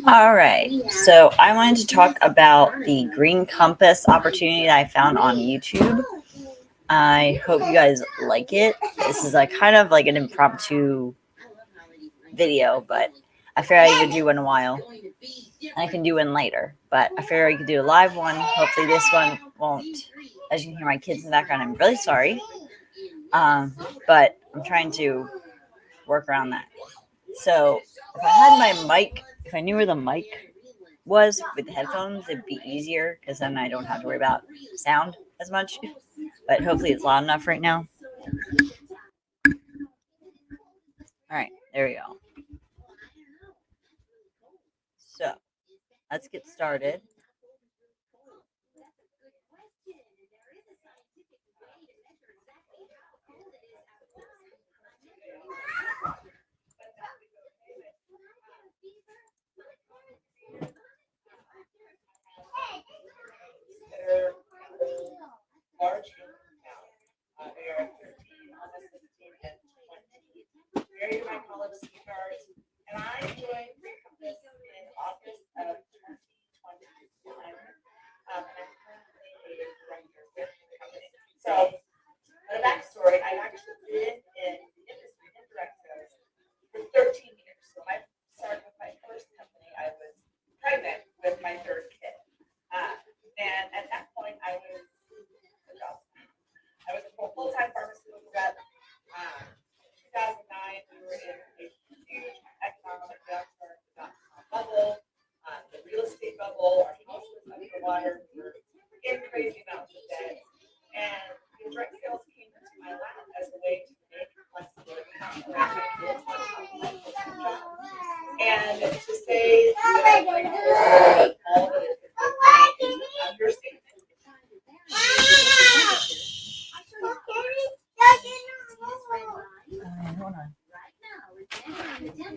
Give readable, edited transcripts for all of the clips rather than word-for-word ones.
All right, so I wanted to talk about the green compass opportunity that I found on YouTube. I hope you guys like it. This is like kind of like an impromptu video, but I figured I could do one in a while. I can do one later, but I figured I could do a live one. Hopefully this one won't. As you can hear my kids in the background, I'm really sorry. But I'm trying to work around that. So if I had my mic, if I knew where the mic was with the headphones, it'd be easier because then I don't have to worry about sound as much. But hopefully it's loud enough right now. All right, there we go. So let's get started. Large now. They are 13, almost 16, and 20. Married my college sweetheart, and I joined this in August of 2021. And I'm currently a director with the company. So, a backstory: I've actually been in the industry in direct sales for 13 years. So, I started with my first company. I was pregnant with my third kid, and at that point, I was a full-time pharmaceutical rep. 2009, we were in a huge economic downturn, the dot-com bubble, the real estate bubble. Our house was underwater. We were in crazy amounts of debt. And the direct sales came into my lap as a way to make flexible income around my kids my full-time job. And to say that I like all that it is an understatement. Hold on.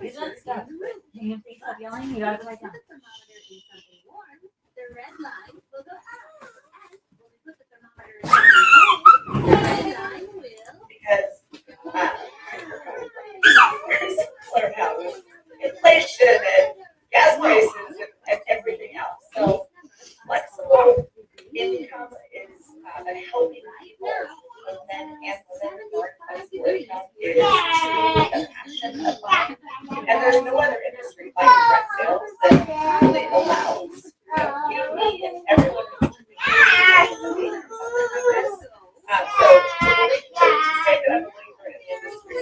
You don't stop. Can you please stop yelling? You gotta go back down. Because clear out inflation and gas prices and everything else. So flexible income is helping people, men and women, more flexible income is truly a passion of mine. And there's no other industry like direct sales that really allows you, me, and everyone to participate in something like this. So to say that I'm a believer in the industry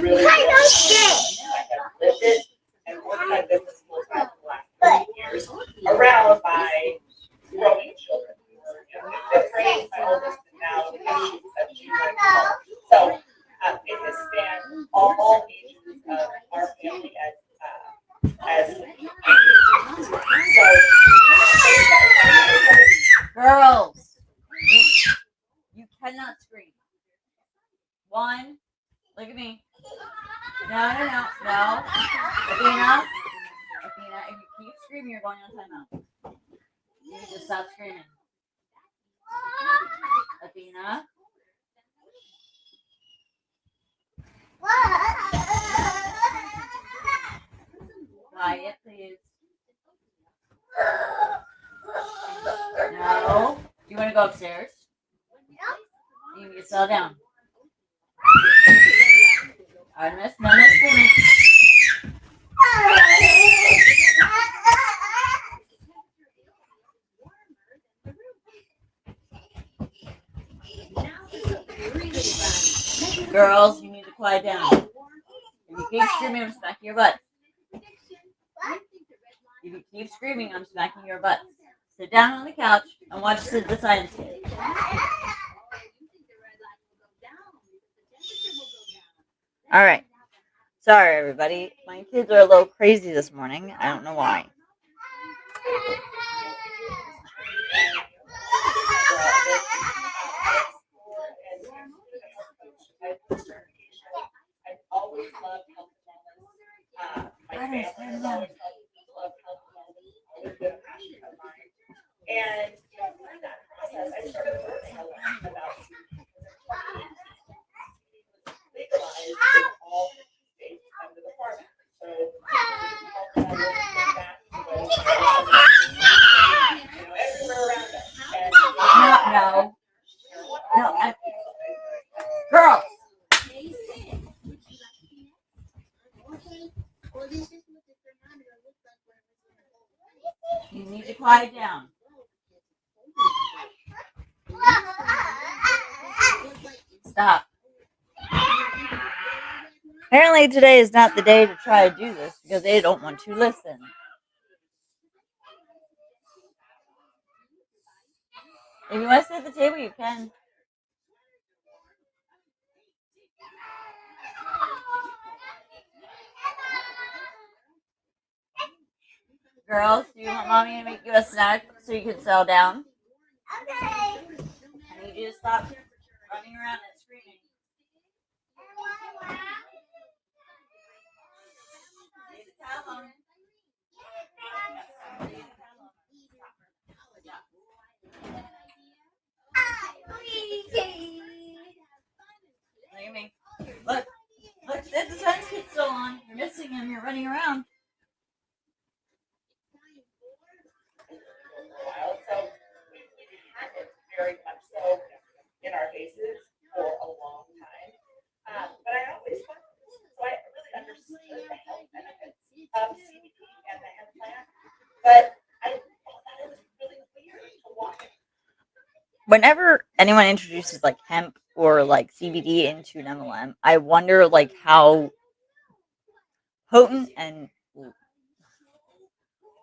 really I have lived it and worked my business full time for the last 30 years around my growing children. Fifth grade, my oldest, and now she's junior in college. So it has spanned all ages of our family as so girls, you cannot scream. One, look at me. No. Athena, if you keep screaming, you're going on timeout. You need to stop screaming. Athena. Quiet, please. No. Do you want to go upstairs? You need to settle down. Artemis, no screaming. Girls, you need to quiet down. If you keep screaming, I'm smacking your butt. If you keep screaming, I'm smacking your butt. Sit down on the couch and watch the science kid. All right. Sorry, everybody. My kids are a little crazy this morning. I don't know why. I've always loved health and wellness. My family has always loved health and wellness. Always been a passion of mine. And through that process, I started learning a lot about CBD because in 2018, legalized in all 50 states under the Farm Act. So quiet down. Stop. Apparently today is not the day to try to do this because they don't want to listen. If you want to sit at the table, you can. Girls, do you want mommy to make you a snack so you can settle down? Okay. I need you to stop running around and screaming. Leave the towel alone. Look at me. Look, the sun's still on. You're missing him. You're running around. So we've had it very much so in our faces for a long time. But I always thought, so I really understood the health benefits of CBD and the hemp plant, but I thought that it was really weird to walk. Whenever anyone introduces like hemp or like CBD into an MLM, I wonder like how potent and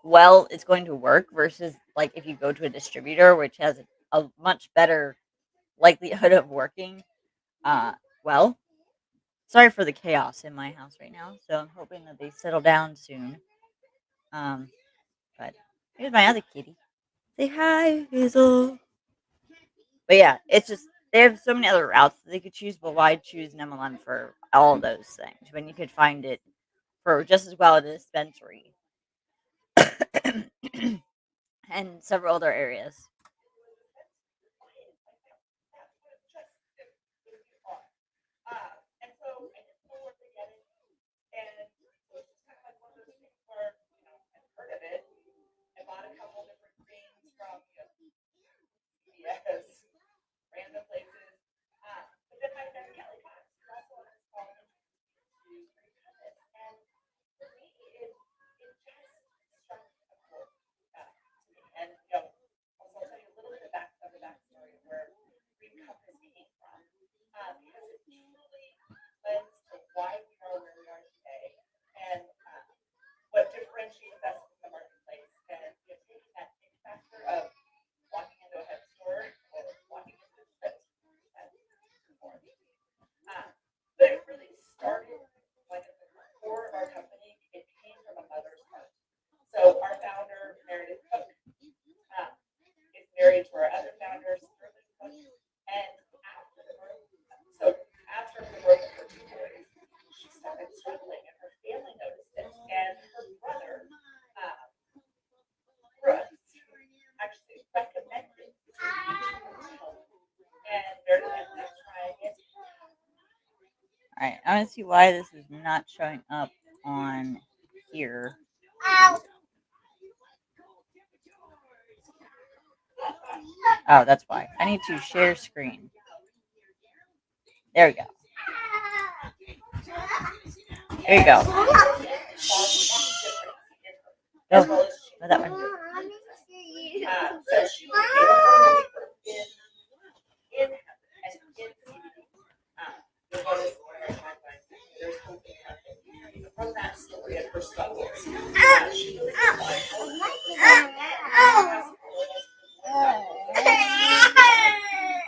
well it's going to work versus like if you go to a distributor, which has a much better likelihood of working. Well, sorry for the chaos in my house right now, so I'm hoping that they settle down soon. But here's my other kitty. Say hi, Hazel. But yeah, it's just they have so many other routes that they could choose, but why choose an MLM for all of those things when you could find it for just as well at a dispensary and several other areas. And so I didn't know where to get it. And it was just kind of like one of those things where, I've heard of it. I bought a couple different greens from, CVS, random places. But then my friend Kelly Cox, who also has called me to recut it. And for me, it just struck a chord to me. And, also I'll tell you a little bit of the backstory of where Green Cup has came from. Because it truly lends to why we are where we are today and what differentiates us in the marketplace. And taking that big factor of walking into a head store or walking into the dispensary, that's important. But it really started like at the core of our company. It came from a mother's heart. So our founder, Meredith Cook, is married to our other founder, Sterling Cook, and after the birth of her two boys, she started struggling, and her family noticed it. And her brother, Brooks, actually recommended and Meredith ended up trying it. Alright, I want to see why this is not showing up on here. Oh, that's why. I need to share screen. There we go. There you go. Oh, no, that one. So she was able to in and in there's something happening from that story of her struggles. She really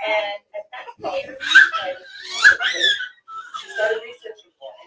and at that point, she started researching more.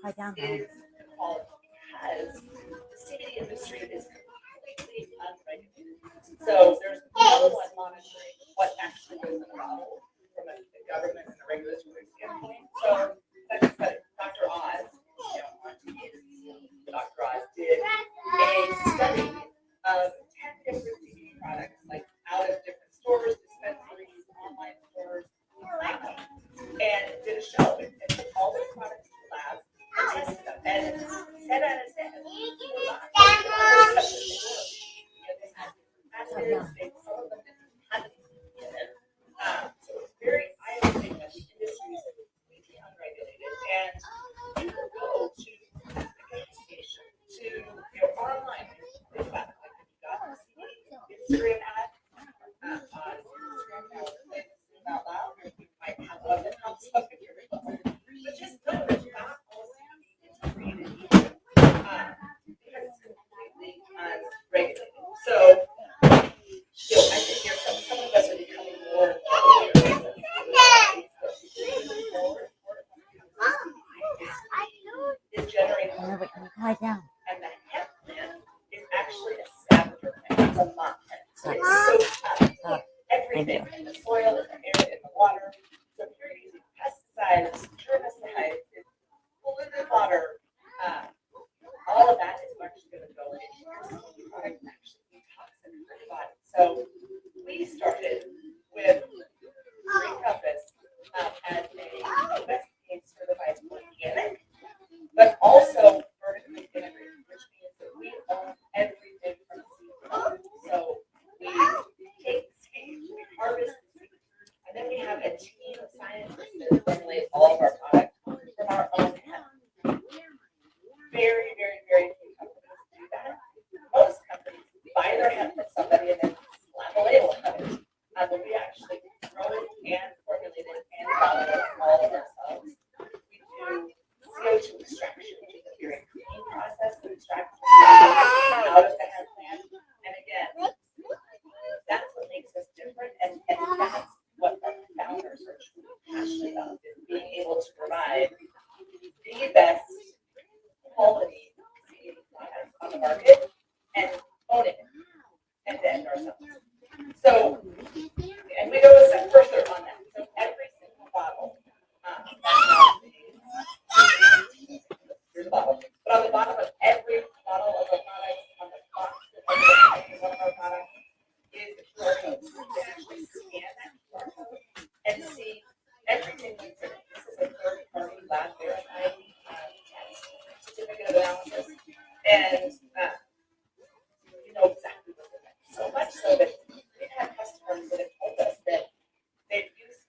Quiet down, is the quality, because the CBD industry is completely unregulated. So there's no one monitoring what actually goes in the bottle from a government and a regulatory standpoint. So, like I said, Dr. Oz, Dr. Oz did a study of 10 different CBD products, like out of different stores, dispensaries, online stores, and did a show and took all those products to the lab and tested them. And 10 out of 10 were not all the stuff that they were. They had acids, some of them didn't have anything in it. So it's very eye-opening that the industry is completely unregulated. And you can go to the gas station, to online, think about it. Like if you got a Instagram ad on Instagram now, out loud, you might have one that pops up in your phone. But just know that not all CBD is created equal, because it's completely unregulated. So, I think some of us are becoming more aware of is generating, quiet down. and the hemp plant is actually a scavenger plant. It's a mock plant. So it's so tough. Everything in the soil, in the air, in the water. So if you're using pesticides, herbicides, polluted water, all of that is actually going to go into your CBD product and actually be toxic for your body. So we started with Green Compass as a best case certified organic, but also vertically integrated, which means that we own everything from seed to bottom. So we take the seed, we harvest the seed, and then we have a team of scientists that formulate all of our products from our own hemp. Very, very, very few companies do that. Most companies buy their hemp from somebody and then slap a label on it. But we actually grow it and formulate it and validate it all of ourselves. We do CO2 extraction, which is a very clean process to extract the CO2 out of the hemp plant. And again, that's what makes us different, and that's what our founders are truly passionate about, is being able to provide the best quality CBD products on the market and own it and end ourselves. So, and we go a step further on that. So every single bottle, here's a bottle, but on the bottom of every bottle of our products, on the box of every one of our products, is a QR code. So you can actually scan that QR code and see everything we put in. This is a third-party lab verified certificate of analysis, and you know exactly what's in it. So much so that we've had customers that have told us that they've used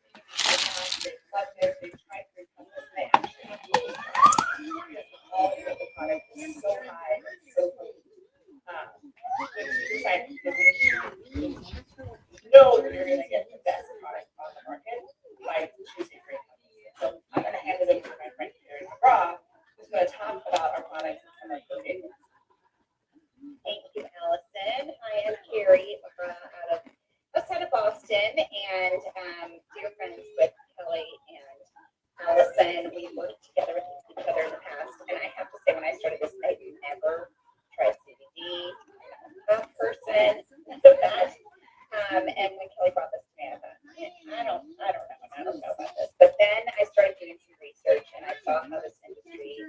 they've plugged it, they've tried to recover it, and they actually have used it because the quality of the product is so high and so good. Which is like, you know that you're going to get the best product on the market by choosing Green Compass. So I'm going to hand it over to my friend Carrie McGraw, who's going to talk about our products and some of her favorites. Thank you, Allison. I am Carrie outside of Boston, and dear friends with Kelly and Allison. We worked together with each other in the past, and I have to say, when I started this, I never tried CBD. I'm a person, so that. And when Kelly brought this to me, I thought, I don't know about this. But then I started doing some research, and I saw how this industry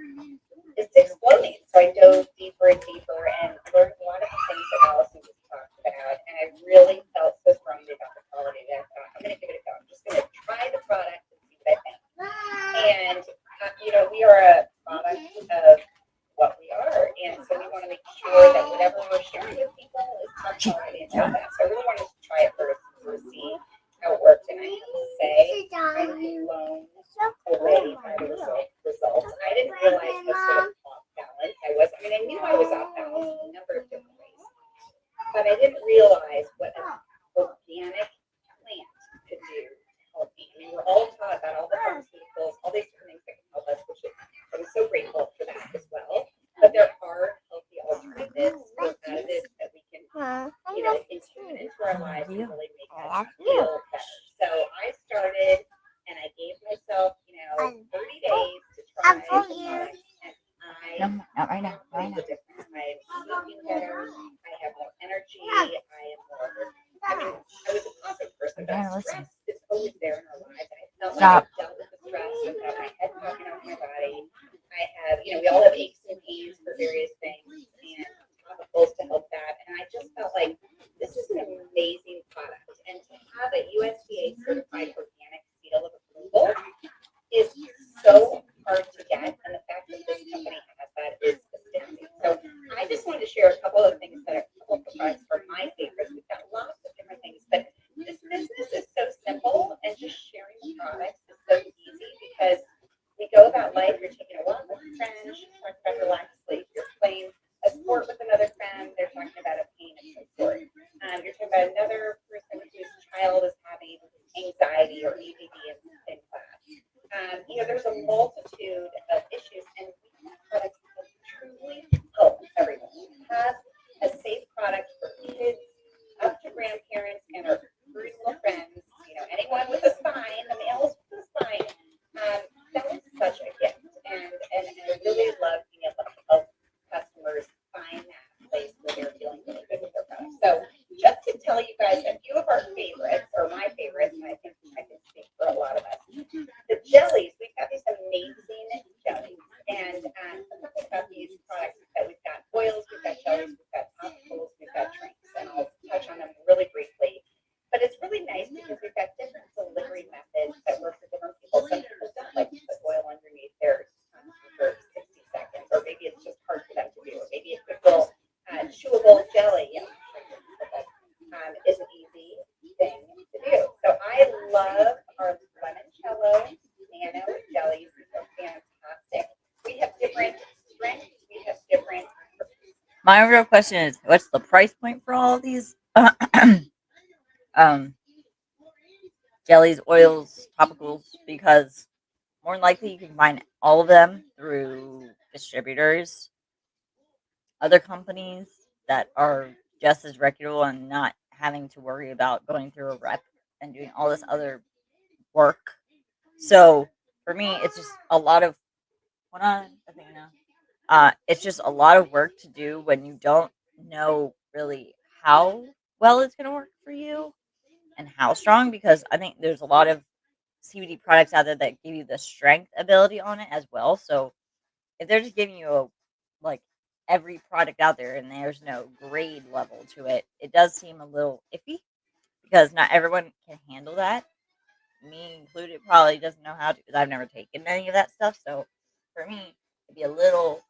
is exploding. So I dove deeper and deeper and learned a lot of the things that Allison just talked about. And I really felt so strongly about the quality that I thought, I'm going to give it a go. I'm just going to try the product and see what I think. And, we are a product of what we are. And so we want to make sure that whatever we're sharing with people is top quality and all that. So I really wanted to try it first to see how it worked. And I have to say, I'm blown away by the results. I didn't realize how sort of off balance I was. I mean, I knew I was off balance in a number of different ways, but I didn't realize what an organic plant could do to help me. I mean, we're all taught about all the pharmaceuticals, all these different things that can help us, which I'm so grateful for that as well. But there are healthy alternatives or additives that we can, tune into our lives and really make us feel better. So I started and I gave myself, 30 days to try the product, No, not right now. Not right makes now. a difference. I'm sleeping better. I have more energy. I am more. I mean, I was a positive person, I'm trying but to listen. stress is always there in our lives. And I felt Stop. like I dealt with the stress without my head popping off my body. I have, we all have aches and pains for various things and topicals to help that. And I just felt like this is an amazing product. And to have a USDA certified organic seal of approval is so hard to get. And the fact that this company has that is astounding. So I just wanted to share a couple of things that are a couple of the products are my favorites. We've got lots of different things, but this business is so simple and just sharing the products is so easy because we go about life, you're taking a walk with a friend, she's talking about relaxed sleep, you're playing a sport with another friend, they're talking about a pain of some sort. You're talking about another person whose child is having anxiety or ADD in class. There's a multitude of issues, and we have products that truly help everyone. We have a safe product for kids up to grandparents and our three little friends. Anyone with a spine, the males with a spine, that is such a gift. And I really love being able to help customers find that place where they're feeling really good with their products. So just to tell you guys a few of our favorites, or my favorites, and I think I can speak for a lot of us. The jellies, we've got these amazing jellies. And something about these products is that we've got oils, we've got jellies, we've got topicals, we've got drinks, and I'll touch on them really briefly. But it's really nice because we've got different delivery methods that work for different people. Some people don't like to put oil underneath theirs for 60 seconds, or maybe it's just hard for them to do, or maybe a quick little chewable jelly is an easy thing to do. So I love our limoncello nano jellies. They're fantastic. We have different strengths. We have different. My real question is, what's the price point for all of these jellies, oils, topicals? Because more than likely you can find all of them through distributors, other companies that are just as reputable and not having to worry about going through a rep and doing all this other work. So for me, it's just a lot of hold on, I think now. It's just a lot of work to do when you don't know really how well it's going to work for you and how strong. Because I think there's a lot of CBD products out there that give you the strength ability on it as well. So if they're just giving you like every product out there and there's no grade level to it, it does seem a little iffy because not everyone can handle that. Me included probably doesn't know how to because I've never taken any of that stuff. So for me, it'd be a little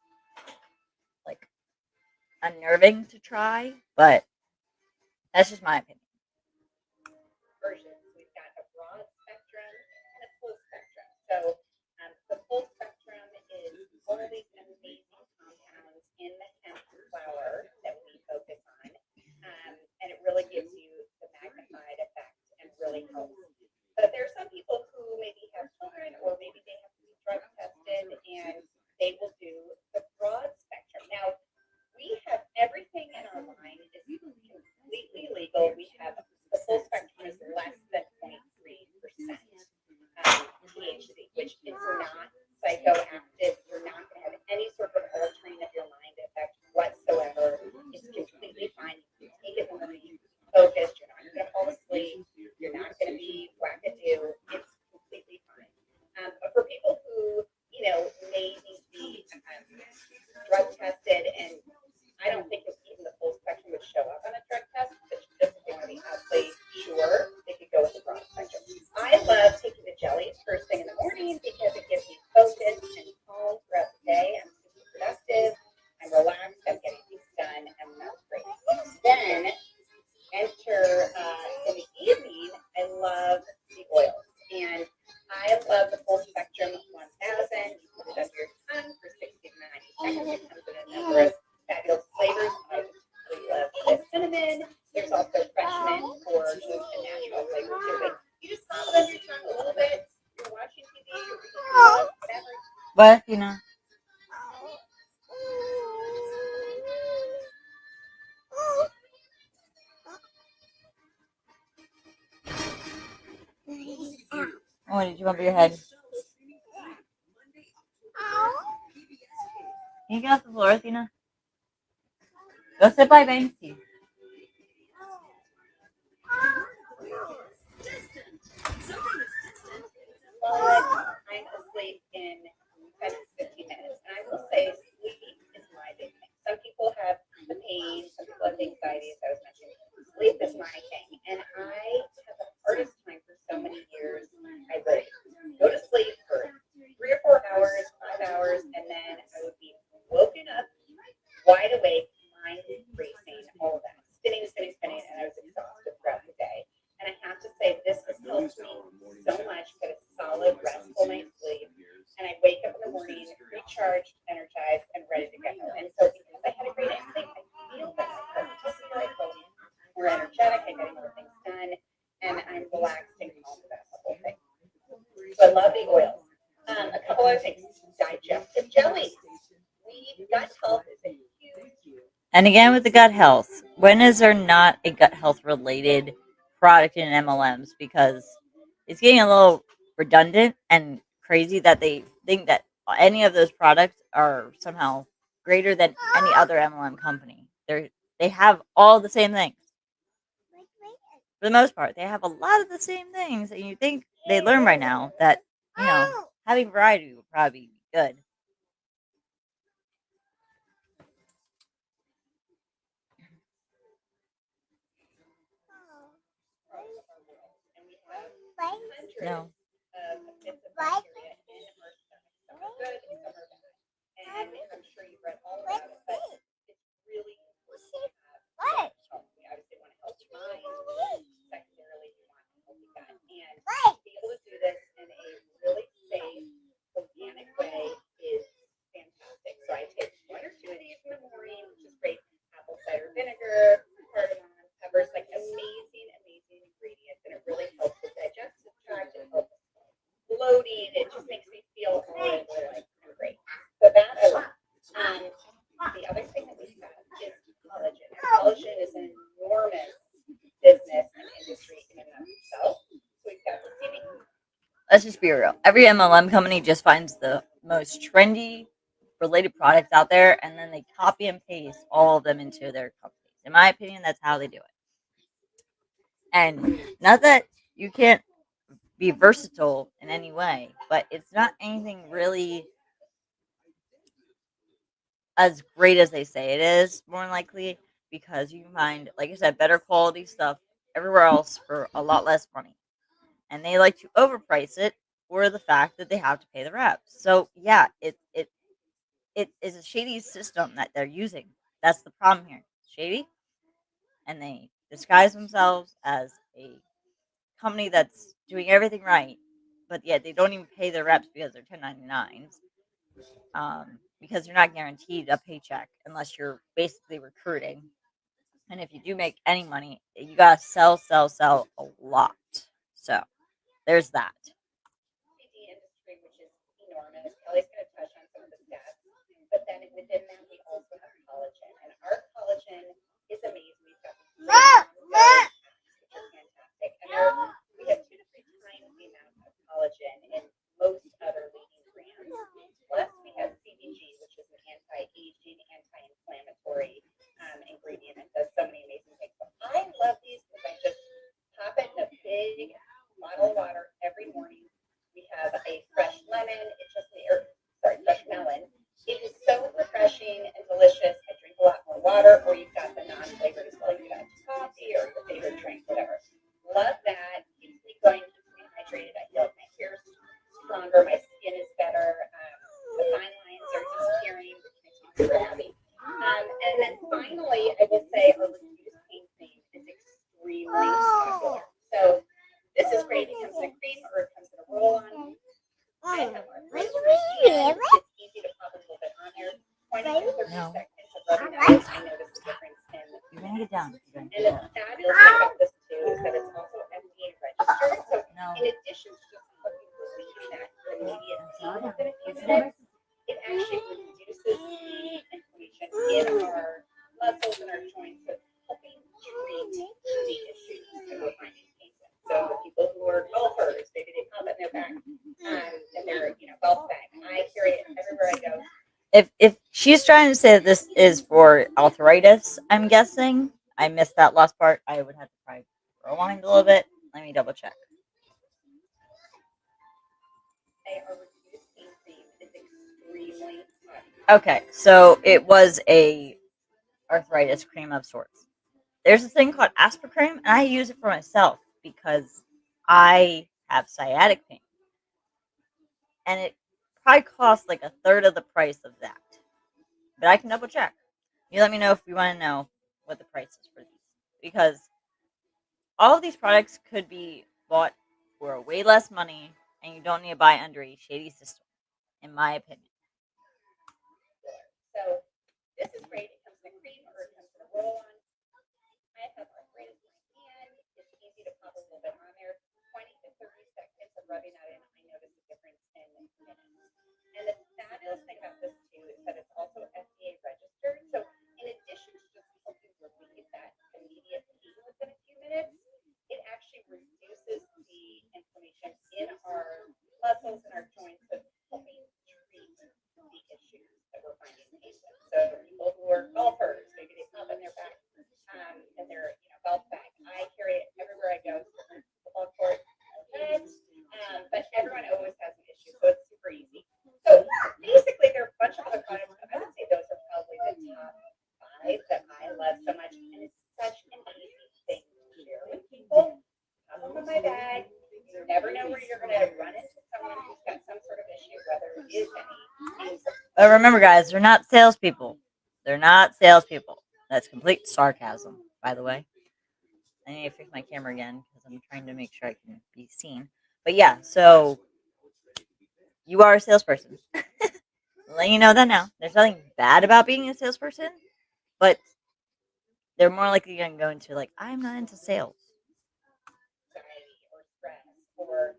like unnerving to try, but that's just my opinion. Versions. We've got a broad spectrum and a full spectrum. So the full spectrum is all of these amazing compounds in the hemp flower that we focus on, and it really gives you the magnified effect and really helps. But there are some people who maybe have children or maybe they have to be drug tested and they will do the broad spectrum. Now, we have everything in our line is completely legal. We have the full spectrum is less than 0.3% THC, which is not psychoactive. You're not going to have any sort of altering of your mind effect whatsoever. It's completely fine. You can take it in the morning, focused. You're not going to fall asleep. You're not going to be wackadoo. It's completely fine. But for people who, maybe be drug tested, and I don't think even the full spectrum would show up on a drug test, but just if they want to be absolutely sure, they could go with the broad spectrum. I love taking the jellies first thing in the morning because it gives me focus and calm throughout the day. I'm super productive. I'm relaxed. I'm getting things done, and that's great. Then enter in the evening. I love the oils, and I love the full spectrum 1000. You put it under your tongue for 60 to 90 seconds. It comes in a number of fabulous flavors. I really love the cinnamon. There's also fresh mint for just a natural flavor too. But you just pop it under your tongue a little bit. You're watching TV, you're reading your book, whatever. But oh, did you bump your head? Can you get off the floor, Athena? Go sit by Banksy. I'm asleep in 10 to 15 minutes. And I will say sleep is my big thing. Some people have the pain, some people have the anxiety, as I was mentioning. Sleep is my thing. And I had the hardest time for so many years. I would go to sleep for 3 or 4 hours, 5 hours, and then I would be woken up wide awake, mind racing, all of that. Spinning, and I was exhausted throughout the day. And I have to say, this has helped me so much, get a solid, restful night's sleep. And I wake up in the morning, recharged, energized, and ready to go. And so because I had a great night's sleep, I feel better. I feel more energetic, I get more things done, and I'm relaxed and calm about the whole thing. So I love the oils. A couple other things. Digestive jelly. Gut health is a huge. And again, with the gut health, when is there not a gut health related product in MLMs? Because it's getting a little redundant and crazy that they think that any of those products are somehow greater than any other MLM company. They have all the same things. For the most part, they have a lot of the same things, and you think they learn by now that having variety would probably be good. No. Bits of bacteria in our stomach. Some are good, some are bad. And I'm sure you've read all about it, but it's really important to have health. We obviously want to help your mind. Secondarily, you want a healthy gut. And to be able to do this in a really safe, organic way is fantastic. So I take 1 or 2 of these in the morning, which is great. Apple cider vinegar, cardamom, peppers, like amazing ingredients. And it really helps the digestive tract and helps bloating. It just makes me feel really, really like I'm great. So that I love. The other thing that we have is collagen. And collagen is an enormous business and industry in and of itself. So we've got the CBD. Let's just be real. Every MLM company just finds the most trendy related products out there, and then they copy and paste all of them into their companies. In my opinion, that's how they do it. And not that you can't be versatile in any way, but it's not anything really as great as they say it is, more than likely, because you can find, like I said, better quality stuff everywhere else for a lot less money. And they like to overprice it for the fact that they have to pay the reps. So yeah, it is a shady system that they're using. That's the problem here. It's shady, and they disguise themselves as a company that's doing everything right, but yet they don't even pay their reps because they're 1099s. Because you're not guaranteed a paycheck unless you're basically recruiting. And if you do make any money, you gotta sell a lot. So there's that. CBD industry, which is enormous. Kelly's going to touch on some of the stats, but then within that, we also have collagen, and our collagen is amazing. We've got which are fantastic, and we have 2 to 3 times the amount of collagen in most other leading brands. Plus, we have CBG, which is an anti-aging, anti-inflammatory ingredient that does so many amazing things. But I love these because I just pop it in a big bottle of water every morning. We have a fresh lemon. Fresh melon. It is so refreshing and delicious. I drink a lot more water, or you've got the non-flavored as well. You've got coffee or your favorite drink, whatever. Love that. Keeps me going, keeps me hydrated. I feel like my hair's stronger, my skin is better. The fine lines are disappearing, which makes me super happy. And then finally, I will say our reduced pain cream is extremely popular. So this is great. It comes in a cream or it comes in a roll-on. I have it's easy to pop a little bit on there. 20 to 30 seconds of rubbing out. I notice the difference in You're gonna get down. and the fabulous thing about this too is that it's also FDA registered. So in addition to just helping relieve that immediate pain within a few minutes, it actually reduces the inflammation in our muscles and our joints, so helping treat the issues that we're finding cases. So people who are golfers, maybe they pop it in their back and their golf bag. I carry it everywhere I go. If she's trying to say that this is for arthritis, I'm guessing. I missed that last part. I would have to probably rewind a little bit. Let me double check. They are reduced pain cream. It's extremely hot. Okay, so it was a arthritis cream of sorts. There's a thing called Aspercream, and I use it for myself because I have sciatic pain, and it probably costs like a third of the price of that. But I can double check. You let me know if you want to know what the price is for these, because all of these products could be bought for way less money, and you don't need to buy under a shady system, in my opinion. So this is great. It comes in a cream or it comes in a roll-on. I have arthritis in my hand. It's easy to pop a little bit on there. 20 to 30 seconds of rubbing that in, I notice a difference in minutes. And the fabulous thing about this too is that it's also FDA registered. So in addition to just helping relieve that immediate pain within a few minutes, it actually reduces the inflammation in our muscles and our joints, so helping treat the issues that we're finding pain with. So people who are golfers, maybe they pop in their back in their golf bag. I carry it everywhere I go. Football court, but everyone always has an issue, so it's super easy. So basically, there are a bunch of other products, but I would say those are probably the top 5 that I love so much, and it's such an easy thing to share with people. Pop them in my bag. You never know where you're going to run into someone who's got some sort of issue, whether it is any. But remember, guys, they're not salespeople. They're not salespeople. That's complete sarcasm, by the way. I need to fix my camera again because I'm trying to make sure I can be seen. But yeah, so you are a salesperson. Let you know that now. There's nothing bad about being a salesperson, but they're more likely going to go into like, I'm not into sales. Anxiety or stress or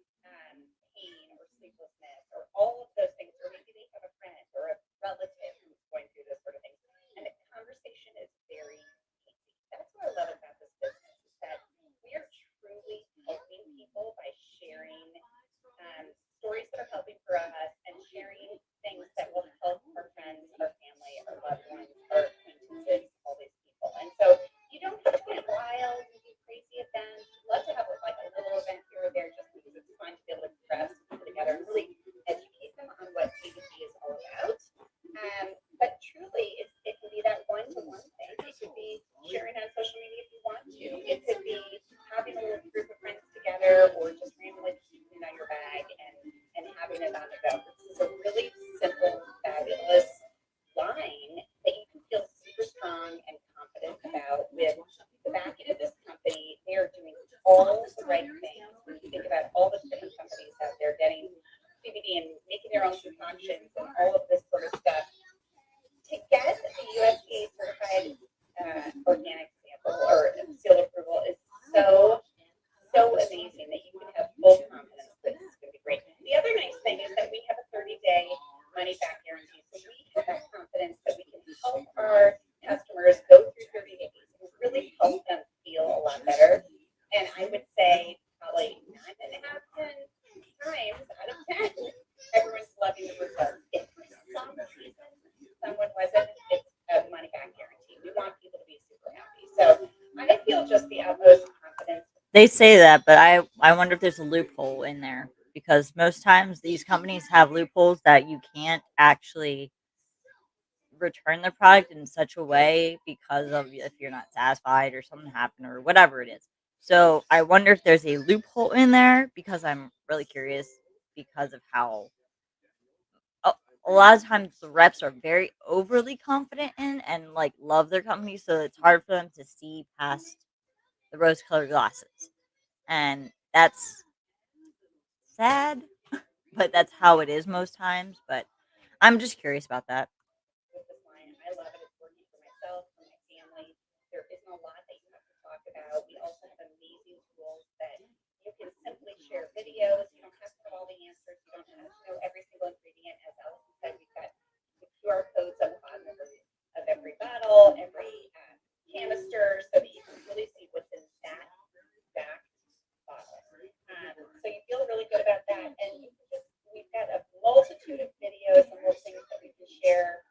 pain or sleeplessness or all of those things, or maybe they have a friend or a relative who's going through this sort of thing. And the conversation is very easy. That's what I love about this business is that we are truly helping people by sharing stories that are helping for us and sharing things that will help our friends, our family, our loved ones, our acquaintances, all these people. And so you don't have to get wild and do crazy events. Love to have like a little event here or there just because it's fun to be able to press people together and really educate them on what CBD is all about. But truly, it can be that one-to-one thing. It could be sharing on social media if you want to. It could be having a little group of friends together or just randomly keeping it on your bag and having it on the go. This is a really simple, fabulous line that you can feel super strong and confident about with the backing of this company. They are doing all the right things. When you think about all the different companies out there getting CBD and making their own concoctions and all of this sort of stuff, to get the USDA certified organic sample or seal approval is so amazing that you can have full confidence that this is going to be great. The other nice thing is that we have a 30-day money back guarantee, so we have that confidence that we can help our customers go through 30 days and really help them feel a lot better. And I would say probably 9.5 times out of 10, everyone's loving the results. If for some reason someone wasn't, it's a money back guarantee. We want people to be super happy. So I feel just the utmost confidence. They say that, but I wonder if there's a loophole in there because most times these companies have loopholes that you can't actually return the product in such a way because of if you're not satisfied or something happened or whatever it is. So I wonder if there's a loophole in there because I'm really curious because of how a lot of times the reps are very overly confident in and like love their company, so it's hard for them to see past the rose colored glasses. And that's sad, but that's how it is most times. But I'm just curious about that. With this line. I love it. It's working for myself, for my family. There isn't a lot that you have to talk about. We also have amazing tools that you can simply share videos. You don't have to know all the answers. You don't have to know every single ingredient. As Allison said, we've got the QR codes on the bottom of every bottle, every canister, so that you can really see what's in that exact bottle. So you feel really good about that. And you can just, we've got a multitude of videos and little things that we can share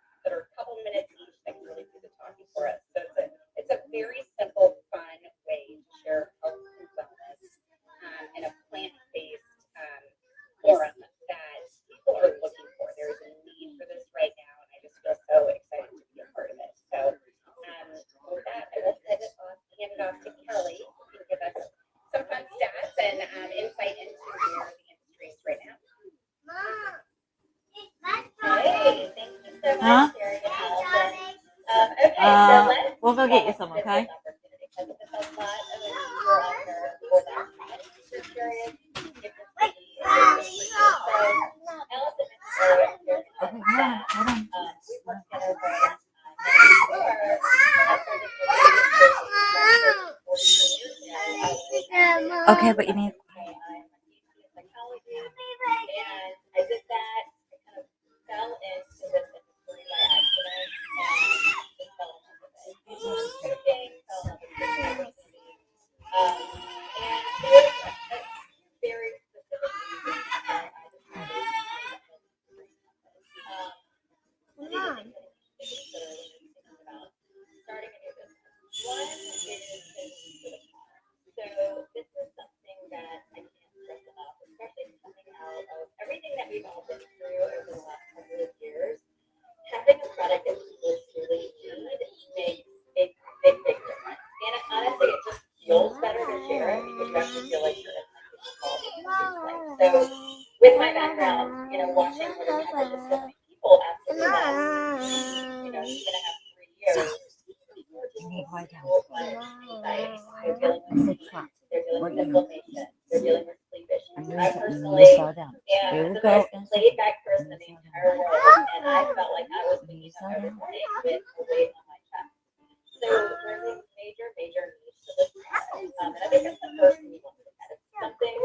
off to Kelly, who can give us some fun stats and insight into where the industry is right now. Hey, thank you so much, Carrie and Allison. Okay, so let's we'll go get you talk some, business okay? opportunity, because it's a lot of us who are out there for that time. So curious if this would be a good fit for you. So Allison mentioned earlier Okay, hold on, hold on. we've worked together for before. I started with 40 years now. Okay, but you need. I'm a PhD in psychology, and I did that. I kind of fell into this industry by accident and just fell in love with it. I love cooking, fell in love with business opportunities. And there's a very specific reason why I decided to make a degree campus. One of the things that I need to consider when you're thinking about starting a new business. One is the need for the product. So this is something that I can't stress enough, especially coming out of everything that we've all been through over the last couple of years. Having a product that people truly need makes a big difference. And honestly, it just feels better to share it because you actually feel like you're involved in the place. So with my background, watching what has happened to so many people after the last, 2.5, 3 years. They're dealing with sleep. They're dealing with inflammation. They're dealing with sleep issues. I personally am the most laid back person in the entire world, and I felt like I was waking up every morning with a weight on my chest. So there's a major need for this product. And I think that's the first thing you want to look at. It's something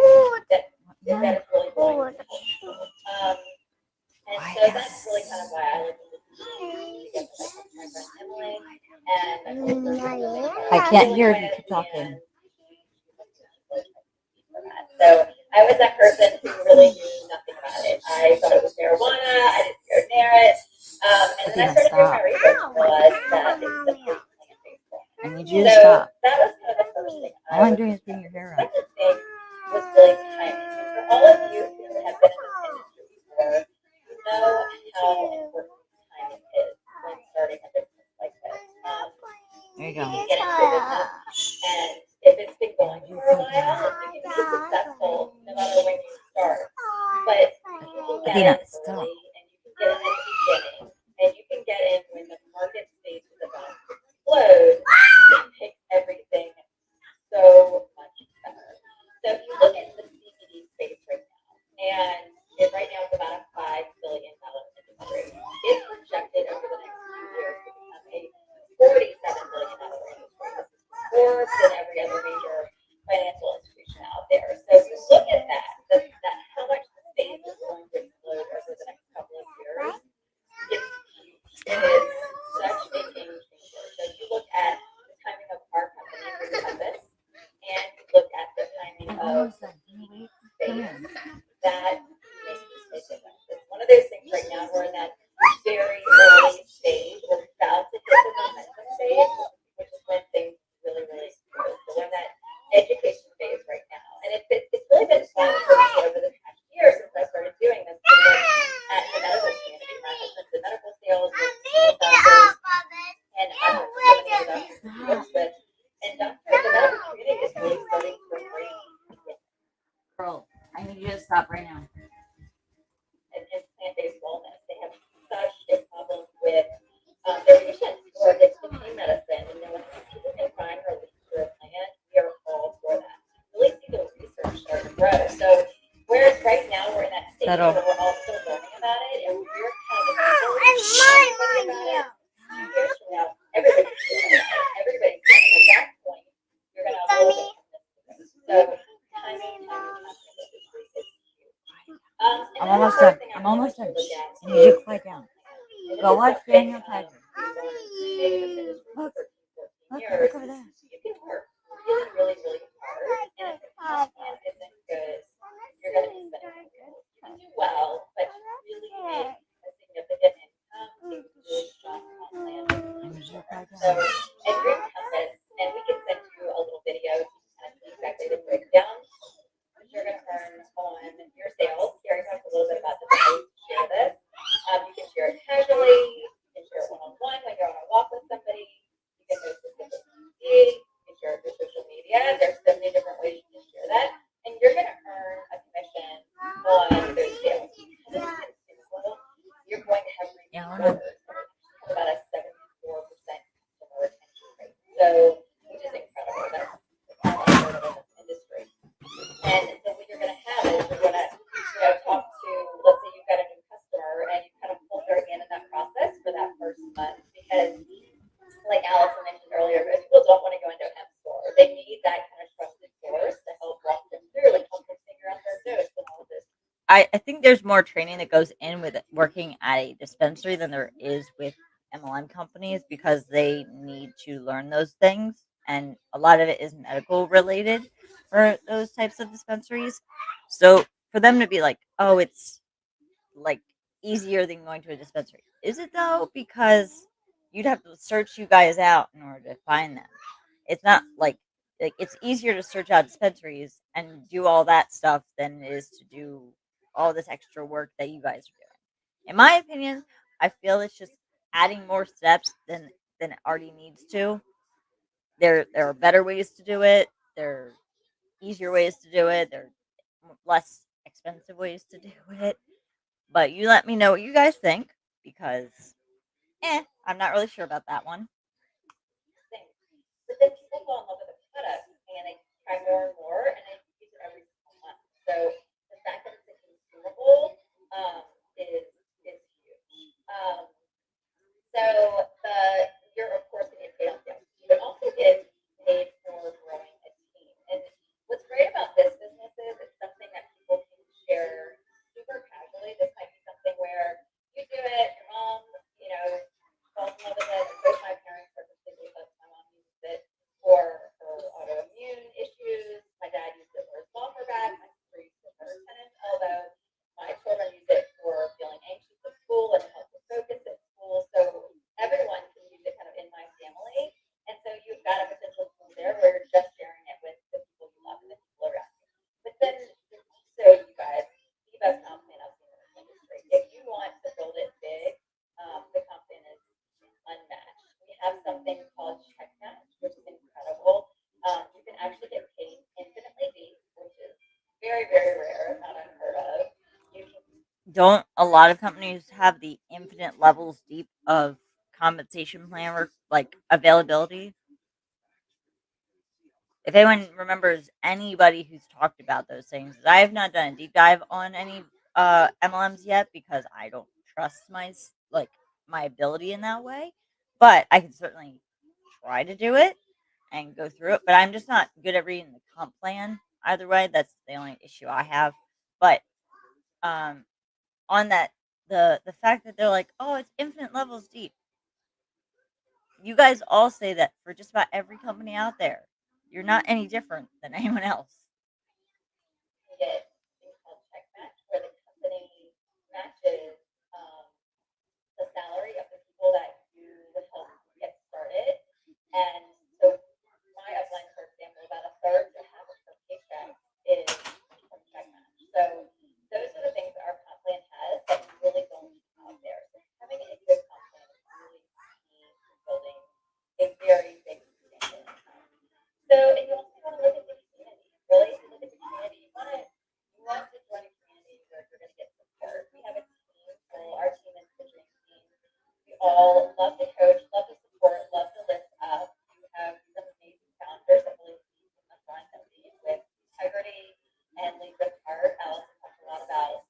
that is really going to help people. And so that's really kind of why I like this together with my friend Emily and I can't hear if you keep talking. So I was that person who really knew nothing about it. I thought it was marijuana. I didn't care near it. And then I started doing my research and realized that it's simply plant-based form. I need you to stop. That was kind of the first thing. All I'm doing is putting your hair up. The second thing was really timing. And for all of you who have been in this industry before, you know how important timing is when starting a business like this. There you go. You get into a business, and if it's been going for a while, you can be successful no matter when you start. But you can get in early, and you can get in at the beginning, and you can get in when the market stage is about to explode. It makes everything so much better. So if you look at the CBD space right now, and right now it's about a $5 billion industry, it's projected over the next few years to become a $47 billion industry. This is Forbes and every other major financial institution out there. So if you look at that how much the space is going to explode over the next couple of years, it's huge. It is such a game changer. So if you look at the timing of our company with Compass, and you look at the timing of space, that makes a big difference. It's one of those things right now. We're in that very early stage. We're about to hit the momentum stage, which is when things really explode. So we're in that education phase right now. And it's really been fun for me over the past year since I started doing this to look at the medical community. My husband's in medical sales with doctors and others with doctors he works with. And the medical community is really starting to embrace Girl, I need you to stop right now. and plant-based wellness. They have such a problem with their patients who are addicted to pain medicine. And when people can find relief through a plant, we are all for that. Really see the research start to grow. So whereas right now we're in that stage where we're all still learning about it, and we're kind of learning about it. 2 years from now, everybody's doing it. Everybody's doing it. At that point, you're going to have a little bit of this. So timing is huge. I'm almost done. I need you to quiet down. Go watch Daniel Tiger. Look over there. You can work really hard, and if the content isn't good, you're going to be spending money. You can do well, but you really make a significant income. It's really strong on plan. So at Green Compass, and we can send you a little video to kind of see exactly the breakdown that you're going to earn on your sales. Carrie talked a little bit about the value to share this. You can share it casually. You can share it one-on-one when you're on a walk with somebody. You can do it specific to you can share it with orders, and we have about a 74% customer retention rate. So, which is incredible. That's unheard of in this industry. And so what you're going to have is you're going to, talk to, let's say you've got a new customer and you kind of hold their hand in that process for that first month because, like Allison mentioned earlier, most people don't want to go into a hemp store. They need that kind of trusted source to help walk them through, like help them figure out their dose and all of this. I think there's more training that goes in with working at a dispensary than there is with MLM companies because they need to learn those things, and a lot of it is medical related for those types of dispensaries. So for them to be like, oh, it's like easier than going to a dispensary, is it though? Because you'd have to search you guys out in order to find them. It's not like it's easier to search out dispensaries and do all that stuff than it is to do all this extra work that you guys are doing. In my opinion, I feel it's just adding more steps than it already needs to. There are better ways to do it. There are easier ways to do it. There are less expensive ways to do it. But you let me know what you guys think because I'm not really sure about that one. Thing. But then people fall in love with the product and they try more and more and they use it every single month. So the fact that it's a consumable is huge. So you're of course going to get paid on sales. You can also get paid for growing a team. And what's great about this business is it's something that people can share super casually. This might be something where you do it, your mom, falls in love with it. Both my parents are completely hooked. My mom uses it for her autoimmune issues. My dad used it for his golfer bag. My sister used it for her tennis elbow. My children use it for feeling anxious at school and help with focus at school. So everyone can use it kind of in my family. And so you've got a potential tool there where you're just sharing it with the people you love and the people around you. But then also you guys, the best compliment I've seen in this industry. If you want to build it big, the compliment is unmatched. We have something called check match, which is incredible. You can actually get paid infinitely deep, which is very, very rare, not unheard of. You can Don't a lot of companies have the infinite levels deep of compensation plan or like availability? If anyone remembers anybody who's talked about those things, I have not done a deep dive on any MLMs yet because I don't trust my ability in that way. But I can certainly try to do it and go through it. But I'm just not good at reading the comp plan either way. That's the only issue I have. But um, on that, the fact that they're like, oh, it's infinite levels deep. You guys all say that for just about every company out there. You're not any different than anyone else. get things called check match, where the company matches the salary of the people that you help get started. And so my upline, for example, about a third to half of her paycheck is from check match. So those are the things that our comp plan has that we really don't have out there. So having a good comp plan is really key to building a very big sustainable income. So and you also want to look at the community. Really, if you look at the community, you want to join a community where you're going to get support. We have a team, so our team is the dream team. We all love to coach, love to support, love to lift up. You have some amazing founders that really lead from the front that lead with integrity and lead with heart. Allison talked a lot about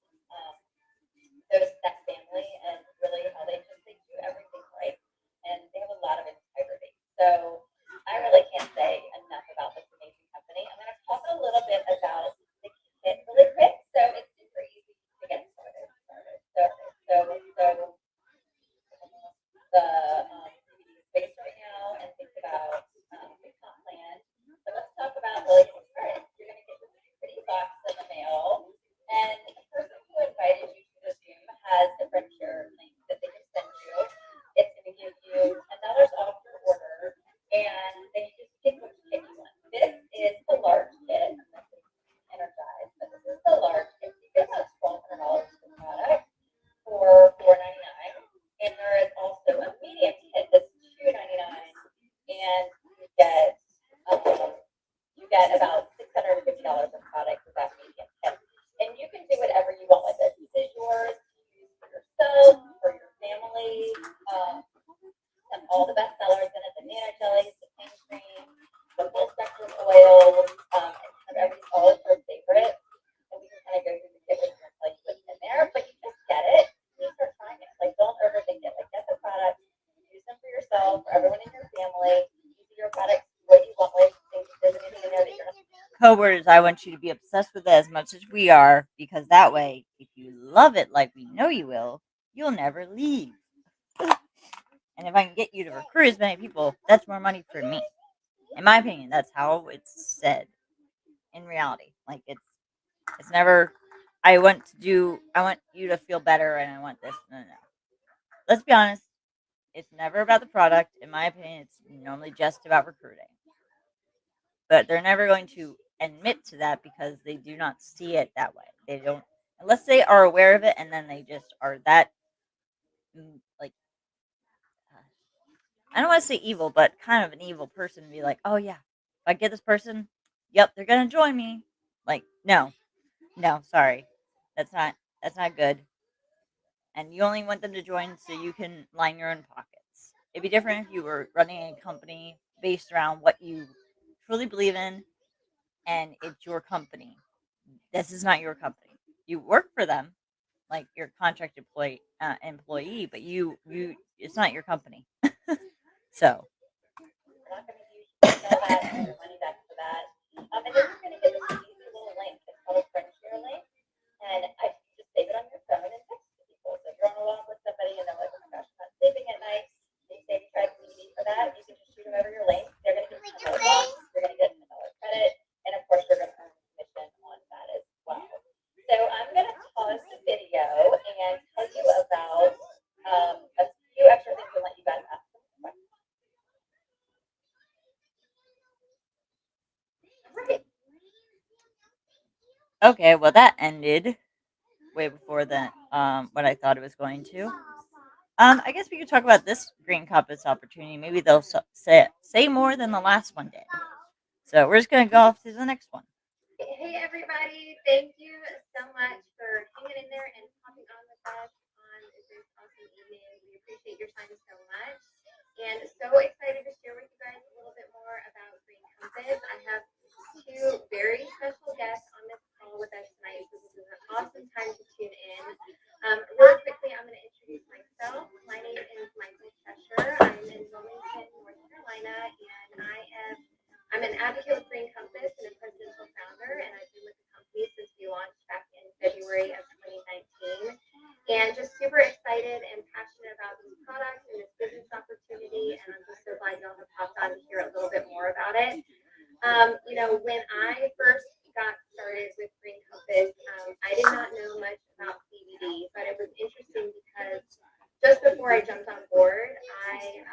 that family and really how they do everything right and they have a lot of integrity. So I really can't say enough about this amazing company. I'm going to talk a little bit about the kit really quick. So it's super easy to get started. So the CBD space right now and think about the comp plan. So let's talk about really getting started. You're going to get this pretty box in the mail, and the person who invited you to the Zoom has a friend share link that they can send you. It's going to give you $10 off your order, and then you just pick which kit you want. This is the large kit. I'm not energized, but this is the large kit. You get about $1,200 per product for $4.99. And there is also a medium all the best sellers in it, the nano jellies, the pain cream, the full spectrum oils, and kind of all of her favorites. And we can kind of go through the different like what's in there, but you just get it. You start trying it. Like don't overthink it. Like get the products, use them for yourself, for everyone in your family. Use your products what you want with. Think if there's anything in there that you're not. Code word is I want you to be obsessed with it as much as we are, because that way, if you love it like we know you will, you'll never leave. And if I can get you to recruit as many people, that's more money for me. In my opinion, that's how it's said in reality. Like it's never I want you to feel better and I want this. No. Let's be honest, it's never about the product. In my opinion, it's normally just about recruiting. But they're never going to admit to that because they do not see it that way. They don't, unless they are aware of it and then they just are that like I don't want to say evil, but kind of an evil person to be like, oh yeah, if I get this person, yep, they're gonna join me. Like, no, sorry, that's not good. And you only want them to join so you can line your own pockets. It'd be different if you were running a company based around what you truly believe in, and it's your company. This is not your company. You work for them, like your contract employee, but you it's not your company. So We're not going to use sell that and your money back for that. And then you're going to get this easy little link. It's called a friend share link. And I just save it on your phone and text it to people. So if you're on a walk with somebody and they're like, oh my gosh, I'm not sleeping at night, they say you tried CBD for that, you can just shoot them over your link. They're going to get $10 off. You're going to get $10 credit. And of course, you're going to earn commission on that as well. So I'm going to pause the video and tell you about a few extra things and let you guys ask some questions. Right. okay, well that ended way before the what I thought it was going to. I guess we could talk about this Green Compass opportunity. Maybe they'll say more than the last one did. So we're just gonna go off to the next one. Hey everybody, thank you so much for hanging in there and popping on with us on this awesome evening. We appreciate your time so much and so excited to share with you guys a little bit more about Green Compass. I have two very special guests on this call with us tonight, so this is an awesome time to tune in. Really quickly, I'm going to introduce myself. My name is Michael Cheshire. I'm in Wilmington, North Carolina, and I'm an advocate with Green Compass and a presidential founder, and I've been with the company since we launched back in February of 2019. And just super excited and passionate about this product and this business opportunity, and I'm just so glad y'all have popped on to hear a little bit more about it. When I first got started with Green Compass, I did not know much about CBD, but it was interesting because just before I jumped on board, I